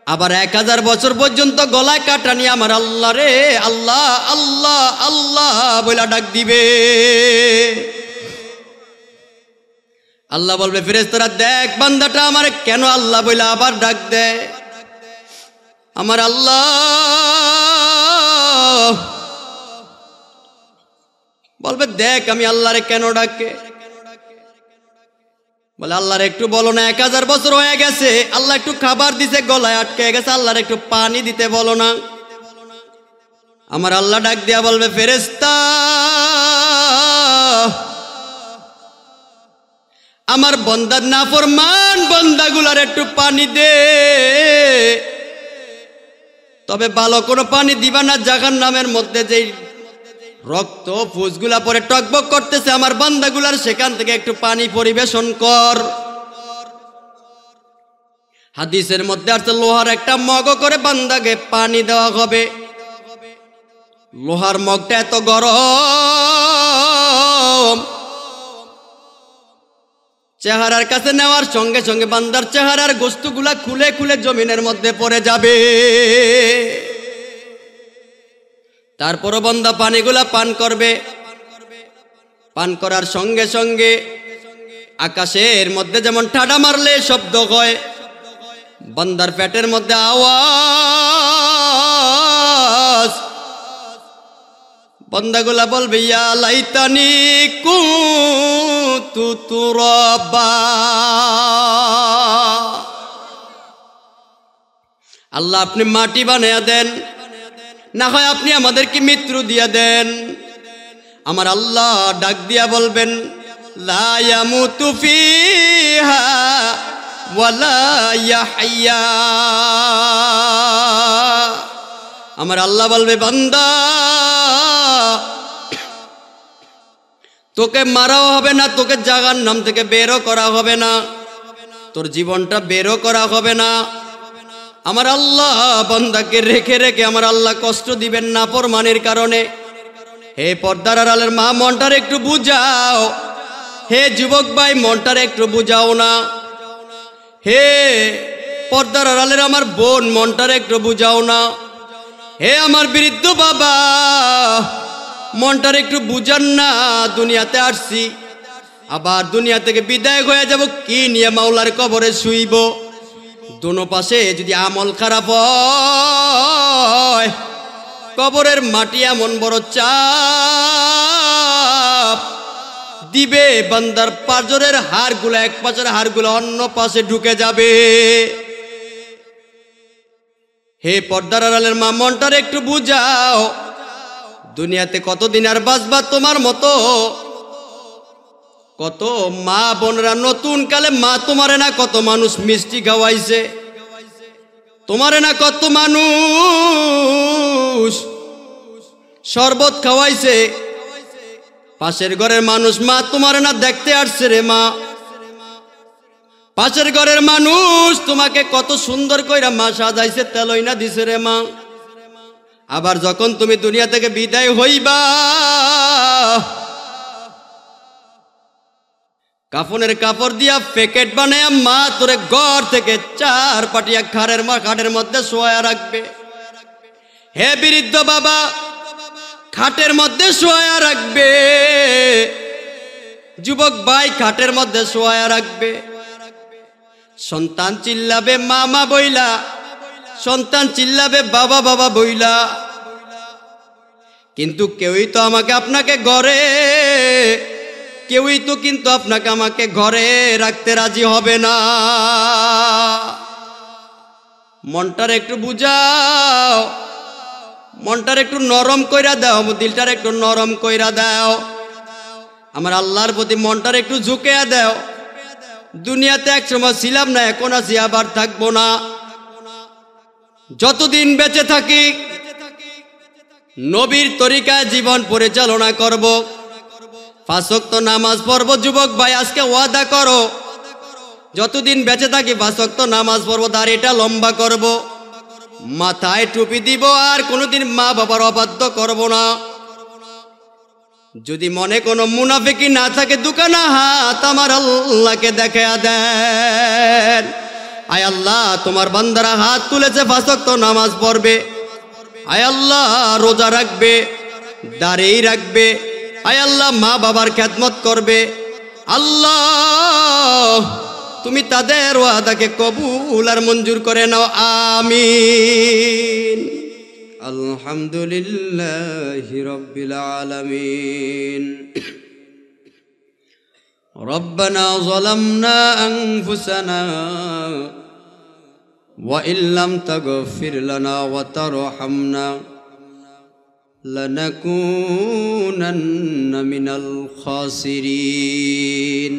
Speaker 1: আবার 1000 বছর পর্যন্ত গলায় কাটা নিয়ে আমার আল্লাহ রে আল্লাহ আল্লাহ আল্লাহ বইলা ডাক দিবে। আল্লাহ বলবে, ফেরেশতারা দেখ বান্দাটা আমার কেন আল্লাহ বইলা আবার ডাক দেয়। আমার আল্লাহ বলবে, দেখ আমি আল্লাহরে কেন ডাকে। বলে আল্লাহর একটু বলো না, 1000 বছর হয়ে গেছে, আল্লাহ একটু খাবার দিছে গলায় আটকে গেছে, আল্লাহর একটু পানি দিতে বলো না। আমার আল্লাহ ডাক দিয়া বলবে, ফেরেশতা আমার বান্দার নাফরমান বান্দাগুলার একটু পানি দে, তবে ভালো কোনো পানি দিবা না, জাহান্নামের মধ্যে যেই রক্ত ফুসগুলা পরে টকবক করতেছে আমার বান্দাগুলার সেখান থেকে একটু পানি পরিবেশন কর। হাদিসের মধ্যে আছে লোহার একটা মগ করে বান্দাকে পানি দেওয়া হবে, লোহার মগটা এত গরম, চেহারার কাছে নেওয়ার সঙ্গে সঙ্গে বান্দার চেহারার গোস্তগুলা খুলে খুলে জমিনের মধ্যে পড়ে যাবে। তারপরও বান্দা পানিগুলা পান করবে, পান করার সঙ্গে সঙ্গে আকাশের মধ্যে যেমন ঠাডা মারলে শব্দ হয়, বান্দার পেটের মধ্যে আওয়াজ, বান্দাগুলা বলবে ইয়া লাইতানি কুনতু তুরাবা। আল্লাহ আপনি মাটি বানায়া দেন, না হয় আপনি আমাদেরকে মৃত্যু দিয়া দেন। আমার আল্লাহ ডাক দিয়া বলবেন লা ইয়ামুতু ফিহা ওয়ালা ইয়াহইয়া। আমার আল্লাহ বলবে বান্দা তোকে মারাও হবে না, তোকে জাহান্নাম থেকে বেরও করা হবে না, তোর জীবনটা বেরও করা হবে না। আমার আল্লাহ বান্দাকে রেখে রেখে আমার আল্লাহ কষ্ট দিবেন নাফরমানির কারণে। হে পর্দার আড়ালের মা, মনটার একটু বুঝাও। হে যুবক ভাই, মনটার একটু বুঝাও না। হে পর্দার আড়ালের আমার বোন, মনটার একটু বুঝাও না। হে আমার বৃদ্ধ বাবা, মনটার একটু বুঝান না। দুনিয়াতে আসছি, আবার দুনিয়া থেকে বিদায় হয়ে যাব, কি নিয়ে মাওলার কবরে শুইব? দোনো পাশে যদি আমল খারাপ হয়, কবরের মাটি এমন বড় চাপ দিবে, বান্দার পাঁজরের হাড়গুলো, এক পাশের হাড়গুলো অন্য পাশে ঢুকে যাবে। হে পর্দার আড়ালের মা, মনটার একটু বুঝাও। দুনিয়াতে কতদিন আর বাঁচবা? তোমার মতো কত মা বোনরা নতুন কালে মা তোমারে না কত মানুষ মিষ্টি খাওয়াইছে, তোমারে না কত মানুষ শরবত খাওয়াইছে। পাশের ঘরের মানুষ মা তোমারে না দেখতে আসছে রে মা। পাশের ঘরের মানুষ তোমাকে কত সুন্দর কইরা মা সাজাইছে, তেলইনা দিছে রে মা। আবার যখন তুমি দুনিয়া থেকে বিদায় হইবা, কাফনের কাপড় দিয়া প্যাকেট বানায়া মা তোরে ঘর থেকে চার পাটিয়া খাটের মধ্যে শোয়া রাখবে। হে বৃদ্ধ বাবা, খাটের মধ্যে শোয়া রাখবে। যুবক ভাই, খাটের মধ্যে শোয়া রাখবে। সন্তান চিল্লাবে মামা বইলা, সন্তান চিল্লাবে বাবা বাবা বইলা, কিন্তু কেউই তো আমাকে আপনাকে ঘরে, কেউই তো কিন্তু আপনাকে আমাকে ঘরে রাখতে রাজি হবে না। মনটার একটু বুঝাও, মনটার একটু নরম কইরা দাও, দিলটার একটু নরম কইরা দাও। আমার আল্লাহর প্রতি মনটার একটু ঝুঁকে দাও। দুনিয়াতে একসময় ছিলাম না, এখন আছি, আবার থাকবো না। যতদিন বেঁচে থাকি নবীর তরিকায় জীবন পরিচালনা করব, 5 ওয়াক্ত নামাজ পড়ব। যুবক ভাই, আজকে ওয়াদা করো, যতদিন বেঁচে থাকি 5 ওয়াক্ত নামাজ পড়ব, দাড়িটা লম্বা করব, মাথায় টুপি দিব, আর কোনোদিন মা বাবার অবাধ্য করব না। যদি মনে কোনো মুনাফিকি না থাকে, দুখানা হাত আমার আল্লাহকে দেখায়া দেন। আয় আল্লাহ, তোমার বান্দারা হাত তুলেছে, 5 ওয়াক্ত নামাজ পড়বে। আয় আল্লাহ, রোজা রাখবে, দাড়ি রাখবে। আয় আল্লাহ, মা বাবার খেদমত করবে। আল্লাহ, তুমি তাদের ওয়াদাকে কবুল আর মঞ্জুর করে নাও, আমিন। আলহামদুলিল্লাহি রাব্বিল আলামিন। রব্বানা যালামনা আনফুসানা ওয়া ইল্লাম তাগফির লানা ওয়া তারহামনা লানাকুনান্না মিনাল খাসিরিন।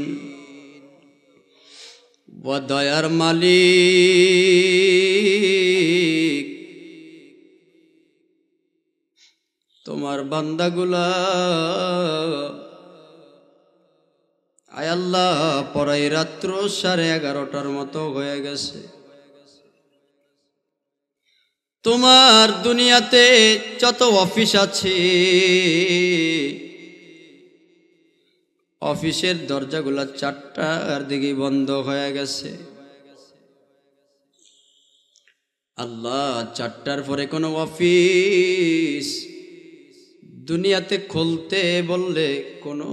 Speaker 1: ও দয়ার মালিক, তোমার বান্দাগুলা আয় আল্লাহ, পরাই রাত্র 11:30টার মতো হয়ে গেছে। তোমার দুনিয়াতে যত অফিস আছে, অফিসের দরজাগুলা 4টার দিকে বন্ধ হয়ে গেছে। আল্লাহ, 4টার পরে কোনো অফিস দুনিয়াতে খুলতে বললে কোনো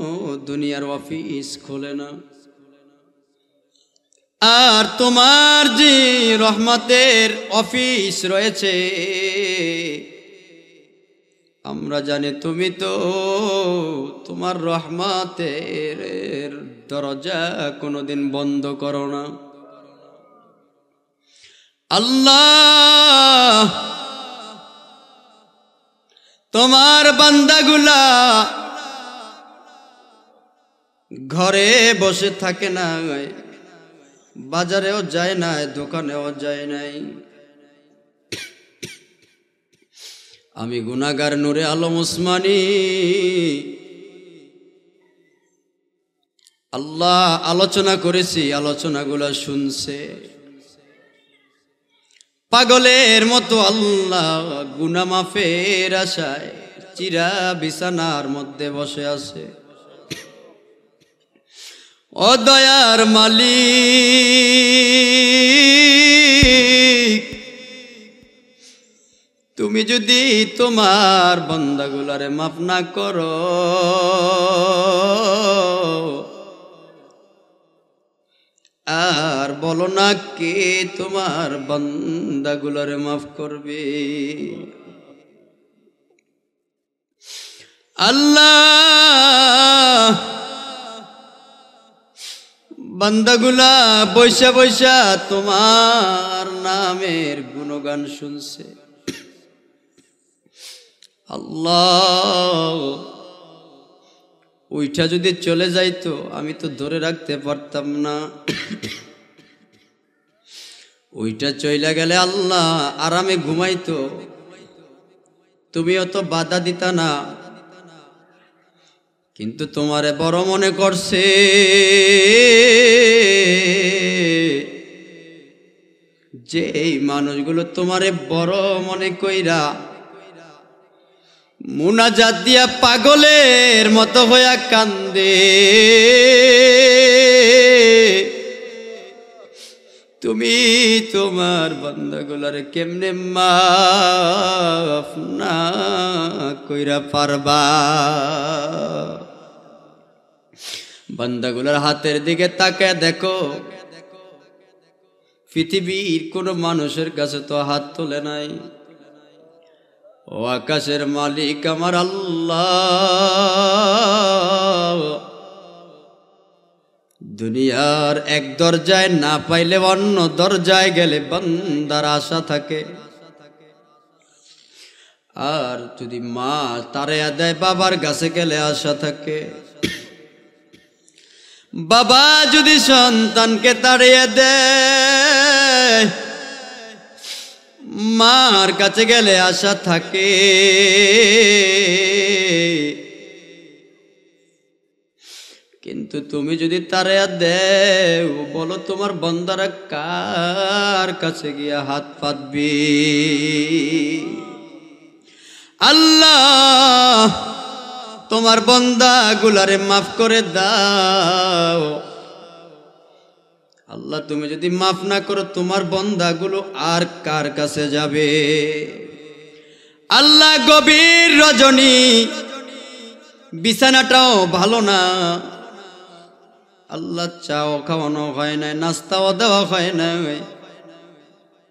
Speaker 1: দুনিয়ার অফিস খোলে না। আর তোমার যে রহমতের অফিস রয়েছে, আমরা জানি তুমি তো তোমার রহমতের দরজা কোনোদিন বন্ধ করো না। আল্লাহ, তোমার বান্দাগুলা ঘরে বসে থাকে না, বাজারেও যায় না, দোকানেও যায় নাই। আমি গুনাহগার নূরে আলম ওসমানী আল্লাহ আলোচনা করেছি, আলোচনাগুলো শুনছে। পাগলের মতো আল্লাহ গুনাহ মাফের আশায় চিরা বিছানার মধ্যে বসে আছে। ও দয়ার মালিক, তুমি যদি তোমার বান্দাগুলারে মাফ না করো, আর বলো না কে তোমার বান্দাগুলারে মাফ করবে। আল্লাহ, বান্দাগুলা বৈশা বৈশা তোমার নামের গুণগান শুনছে। আল্লাহ, ওইটা যদি চলে যাইতো আমি তো ধরে রাখতে পারতাম না। ওইটা চলে গেলে আল্লাহ আরামে ঘুমাইতো, তুমিও তো বাধা দিতা না। কিন্তু তোমারে বড় মনে করছে, যে এই মানুষগুলো তোমারে বড় মনে কইরা মুনাজাত দিয়া পাগলের মতো হইয়া কান্দে, তুমি তোমার বান্দাগুলারে কেমনে মাফ না কইরা পারবা? বান্দাগুলার হাতের দিকে তাকায় দেখো, পৃথিবীর কোন মানুষের কাছে তো হাত তোলে নাই। ও আকাশের মালিক আমার আল্লাহ, দুনিয়ার এক দরজায় না পাইলে অন্য দরজায় গেলে বান্দার আশা থাকে। আর যদি মা তাড়াইয়া দেয়, বাবার কাছে গেলে আশা থাকে। বাবা যদি সন্তানকে তাড়িয়ে দেয়, মার কাছে গেলে আশা থাকে। কিন্তু তুমি যদি তাড়িয়ে দেও, বলো তোমার বান্দারা কার কাছে গিয়া হাত পাতবি? আল্লাহ, তোমার বান্দাগুলারে মাফ করে দাও। আল্লাহ, তুমি যদি মাফ না করো, তোমার বান্দাগুলো আর কার কাছে যাবে? আল্লাহ, গভীর রজনী, বিছানাটাও ভালো না। আল্লাহ, চাও খাওয়ানো হয় নাই, নাস্তাও দেওয়া হয় নাই।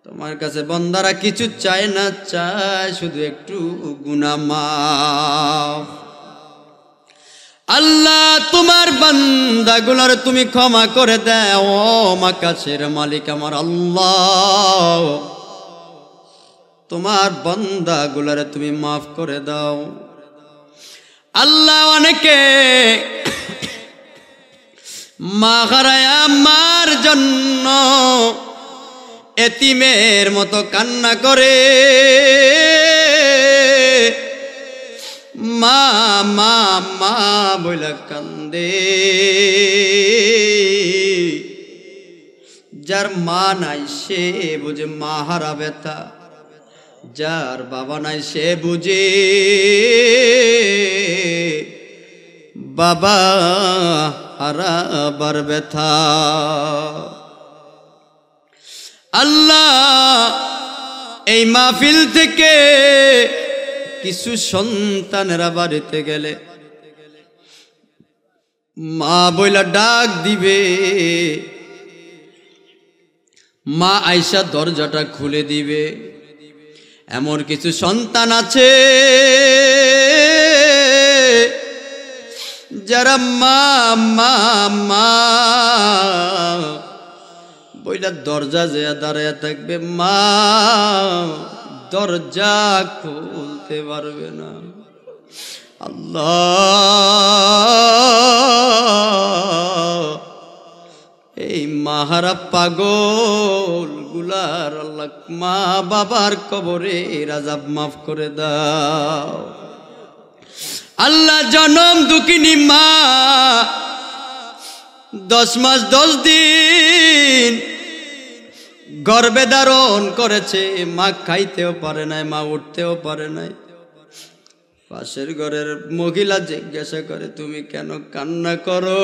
Speaker 1: তোমার কাছে বান্দারা কিছু চায় না, চায় শুধু একটু গুনাহ মাফ। আল্লাহ, তোমার বান্দাগুলোর তুমি ক্ষমা করে দাও। আকাশের মালিক আমার আল্লাহ, তোমার বান্দাগুলোর তুমি মাফ করে দাও। আল্লাহ, অনেকে মা হারায় আমার জন্য এতিমের মতো কান্না করে। মা মা মা বইলা কান্দে। যার মা নাই সে বুঝে মা হারা ব্যথা, যার বাবা নাই সে বুঝে বাবা হারাবার ব্যথা। আল্লাহ, এই মাহফিল থেকে কিছু সন্তানেরা বাড়িতে গেলে মা বইলা ডাক দিবে, মা আয়সা দরজাটা খুলে দিবে। এমন কিছু সন্তান আছে যারা মা মা মা বইলা দরজা যে দাঁড়ায় থাকবে, মা দরজা খুলতে পারবে না। আল্লাহ এই মাহারা পাগল গুলার আল্লাহ মা বাবার কবরে আযাব মাফ করে দাও। আল্লাহ জনম দুঃখিনী মা 10 মাস 10 দিন গর্ভে ধারণ করেছে, মা খাইতেও পারে নাই, মা উঠতেও পারে নাই। পাশের ঘরের মহিলা জিজ্ঞাসা করে, তুমি কেন কান্না করো?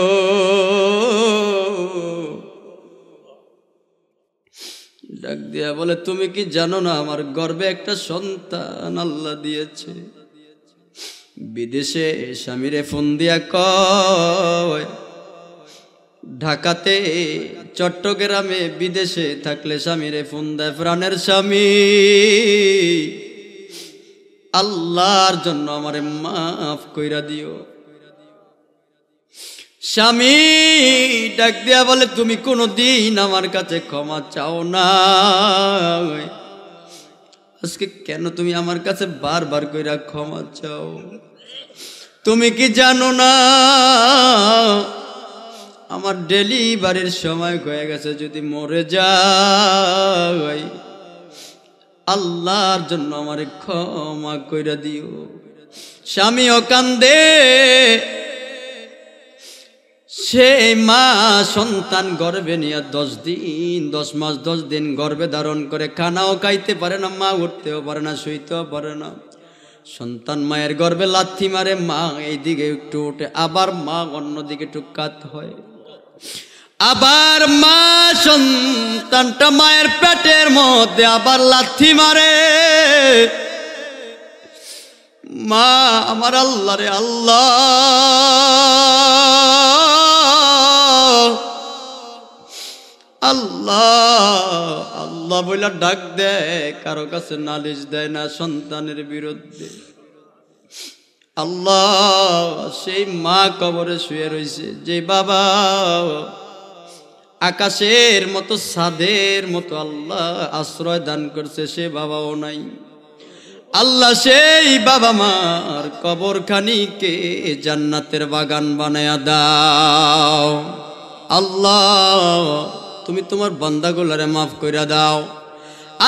Speaker 1: ডাক দিয়া বলে, তুমি কি জানো না আমার গর্ভে একটা সন্তান আল্লাহ দিয়েছে? বিদেশে স্বামীরে ফোন দিয়া কয়, ঢাকাতে চট্টগ্রামে বিদেশে থাকলে স্বামীরে ফোন দেয়, প্রাণের স্বামী আল্লাহর জন্য আমারে মাফ কইরা দিও। স্বামী ডাক দিয়া বলে, তুমি কোনদিন আমার কাছে ক্ষমা চাও না, আজকে কেন তুমি আমার কাছে বারবার কইরা ক্ষমা চাও? তুমি কি জানো না আমার ডেলিভারির সময় হয়ে গেছে, যদি মরে যাই আল্লাহর জন্য আমারে ক্ষমা কইরা দিও। স্বামীও কান্দে, সেই মা সন্তান গর্ভে নিয়ে 10 মাস 10 দিন গর্ভে ধারণ করে, খানাও খাইতে পারে না, মা উঠতেও পারে না, শুইতেও পারে না। সন্তান মায়ের গর্ভে লাথি মারে, মা এইদিকে একটু উঠে, আবার মা অন্যদিকে একটু কাত হয়, আবার মা সন্তানটা মায়ের পেটের মধ্যে আবার লাথি মারে। মা আমার আল্লাহ রে আল্লাহ, আল্লাহ আল্লাহ বইলা ডাক দেয়, কারো কাছে নালিশ দেয় না সন্তানের বিরুদ্ধে। আল্লাহ সেই মা কবরে শুয়ে রয়েছে, যে বাবা আকাশের মতো ছাদের মতো আল্লাহ আশ্রয় দান করছে, সে বাবাও নাই। আল্লাহ সেই বাবা মার কবরখানিকে জান্নাতের বাগান বানায়া দাও। আল্লাহ তুমি তোমার বান্দাগুলারে মাফ কইরা দাও।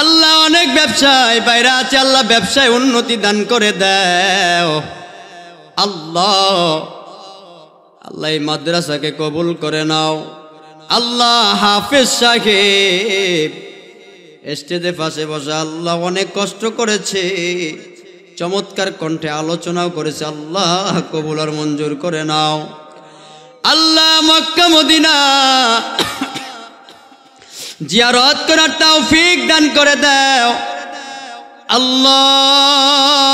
Speaker 1: আল্লাহ অনেক ব্যবসায় বাইরে আছে, আল্লাহ ব্যবসায় উন্নতি দান করে দাও। আল্লাহ আল্লাহ এই মাদ্রাসাকে কবুল করে নাও। আল্লাহ হাফেজ সাহেব স্টেজে পাশে বসে আল্লাহ অনেক কষ্ট করেছে, চমৎকার কণ্ঠে আলোচনাও করেছে, আল্লাহ কবুল আর মঞ্জুর করে নাও। আল্লাহ মক্কা মদিনা জিয়ারত করার তৌফিক দান করে দাও। আল্লাহ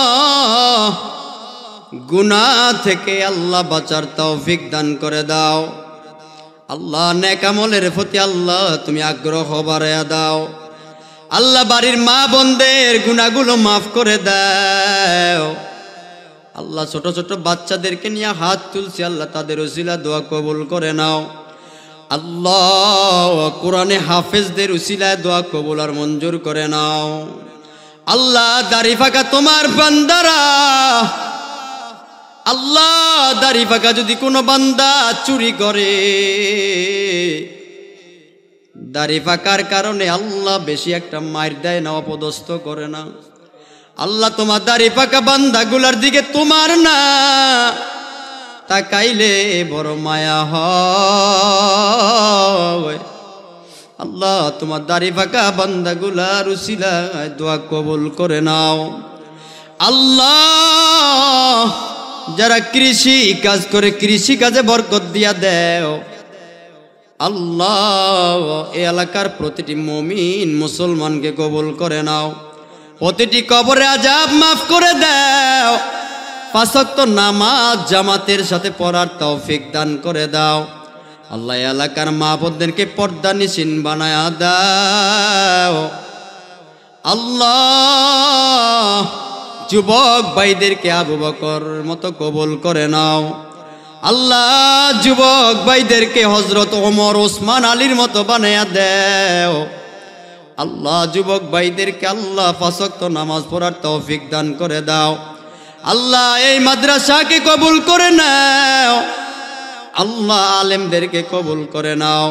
Speaker 1: গুনাহ থেকে আল্লাহ বাঁচার তৌফিক দান করে দাও। আল্লাহ নেক আমলের প্রতি আল্লাহ তুমি আগ্রহ বাড়ায়া দাও। আল্লাহ বাড়ির মা বোনদের গুনাহগুলো মাফ করে দাও। আল্লাহ ছোট ছোট বাচ্চাদেরকে নিয়ে হাত তুলছি, আল্লাহ তাদের উসিলা দোয়া কবুল করে নাও। আল্লাহ কোরআনে হাফেজদের উসিলায় দোয়া কবুল আর মঞ্জুর করে নাও। আল্লাহ দাড়ি ফাঁকা তোমার বান্দারা, আল্লাহ দাড়ি ফাঁকা যদি কোনো বান্দা চুরি করে, দাড়ি ফাঁকার কারণে আল্লাহ বেশি একটা মার দেয় না, অপদস্থ করে না। আল্লাহ তোমার দাড়ি পাকা বান্দাগুলার দিকে তোমার না তাকাইলে বড় মায়া হয়। আল্লাহ তোমার দাড়ি পাকা বান্দাগুলার উসিলায় দোয়া কবুল করে নাও। আল্লাহ যারা কৃষি কাজ করে কৃষি কাজে বরকত দিয়া দেও। আল্লাহ এই এলাকার প্রতিটি মুমিন মুসলমানকে কবুল করে নাও। প্রতিটি কবরে আযাব মাফ করে দাও। 5 ওয়াক্ত নামাজ জামাতের সাথে পড়ার তৌফিক দান করে দাও। আল্লাহ এলাকার মা বোনদেরকে পর্দা নিশিন বানায়া দাও আল্লাহ। যুবক ভাইদেরকে আবু বকর মতো কবুল করে নাও আল্লাহ। যুবক ভাইদেরকে হযরত ওমর ওসমান আলীর মতো বানায়া দাও আল্লাহ। যুবক ভাইদেরকে আল্লাহ 5 ওয়াক্ত নামাজ পড়ার তৌফিক দান করে দাও আল্লাহ। এই মাদ্রাসাকে কবুল করে নাও আল্লাহ। আলেমদেরকে কবুল করে নাও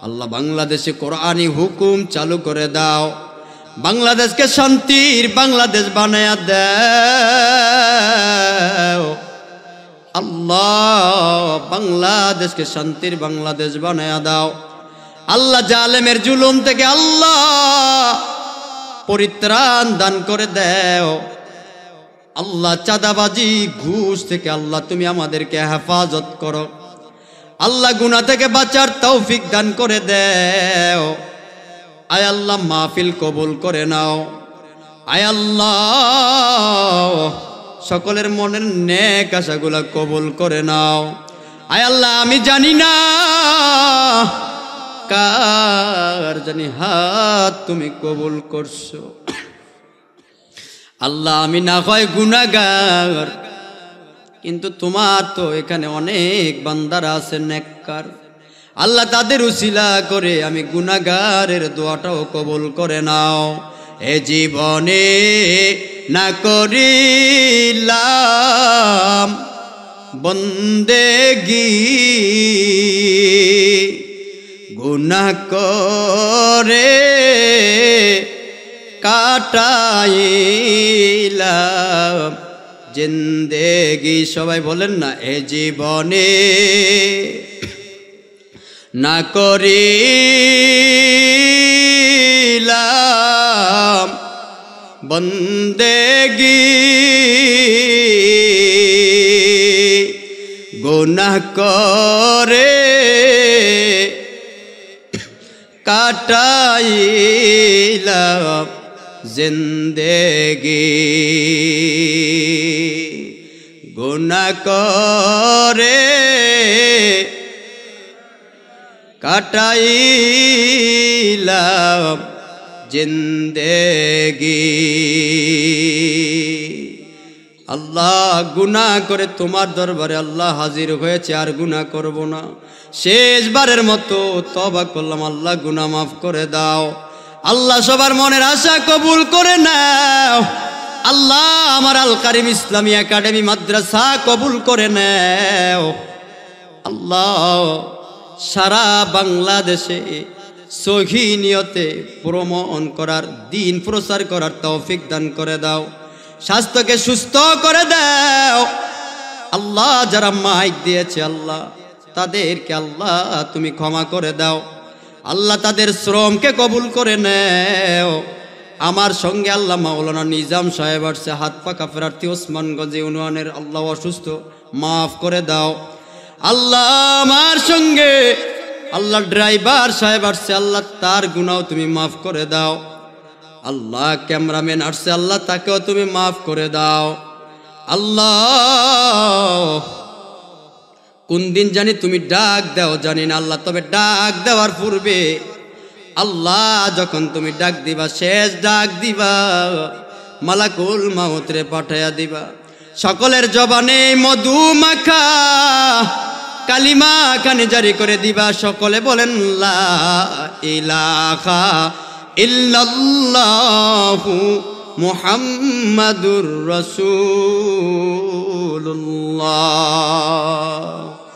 Speaker 1: আল্লাহ। বাংলাদেশে কোরআনী হুকুম চালু করে দাও। বাংলাদেশকে শান্তির বাংলাদেশ বানায়া দাও আল্লাহ। বাংলাদেশকে শান্তির বাংলাদেশ বানায়া দাও আল্লাহ। জালেমের জুলুম থেকে আল্লাহ পরিত্রাণ দান করে দাও আল্লাহ। চাঁদাবাজি ঘুষ থেকে আল্লাহ তুমি আমাদেরকে হেফাজত করো আল্লাহ। গুনাহ থেকে বাঁচার তৌফিক দান করে দাও আয় আল্লাহ। মাহফিল কবুল করে নাও আয় আল্লাহ। সকলের মনের নেক আশাগুলা কবুল করে নাও আয় আল্লাহ। আমি জানি না কার জানি হাত তুমি কবুল করছো আল্লাহ। আমি না হয় গুনাহগার, কিন্তু তোমার তো এখানে অনেক বান্দারা আছে নেককার আল্লাহ। তাদের উসিলা করে আমি গুনাহগারের দোয়াটাও কবুল করে নাও। এ জীবনে না করিলাম বন্দেগী, গুনাহ করে কাটাইলাম জিন্দেগি। সবাই বলেন না, এ জীবনে না করিলাম বন্দেগি, গুনাহ করে কাটাইলাম জিন্দেগি। গুনাহ করে কাটাইলাম জিন্দেগি। আল্লাহ, গুনাহ করে তোমার দরবারে আল্লাহ হাজির হয়েছে, আর গুনাহ করব না। শেষবারের মতো তওবা করলাম, আল্লাহ গুনাহ মাফ করে দাও। আল্লাহ সবার মনের আশা কবুল করে নাও। আল্লাহ আমার আল কারিম ইসলামী একাডেমি মাদ্রাসা কবুল করে নাও। আল্লাহ সারা বাংলাদেশে সহি নিয়তে ভ্রমণ করার, দিন প্রচার করার তৌফিক দান করে দাও। স্বাস্থ্যকে সুস্থ করে দাও। আল্লাহ যারা মাইক দিয়েছে আল্লাহ তাদেরকে আল্লাহ তুমি ক্ষমা করে দাও। আল্লাহ তাদের শ্রমকে কবুল করে নেও। আমার সঙ্গে আল্লাহ মাওলানা নিজাম সাহেব আসছে, হাত পাকা প্রার্থী ওসমানগঞ্জ ইউনিয়নের, আল্লাহ অসুস্থ, মাফ করে দাও। আল্লাহ আমার সঙ্গে আল্লাহ ড্রাইভার সাহেব আসছে, আল্লাহ তার গুনাহ তুমি মাফ করে দাও। আল্লাহ ক্যামেরাম্যান আসছে, আল্লাহ তাকেও তুমি মাফ করে দাও। আল্লাহ কোন দিন জানি তুমি ডাক দাও জানি না আল্লাহ, তবে ডাক দেওয়ার পূর্বে আল্লাহ যখন তুমি ডাক দিবা, শেষ ডাক দিবা, মালাকুল মাউতরে পাঠাইয়া দিবা। সকলের জবানে মধু মাখা কালিমা খানে জারি করে দিবা। সকলে বলেন লা ইলাহা ইল্লাল্লাহু মুহাম্মাদুর রাসূলুল্লাহ।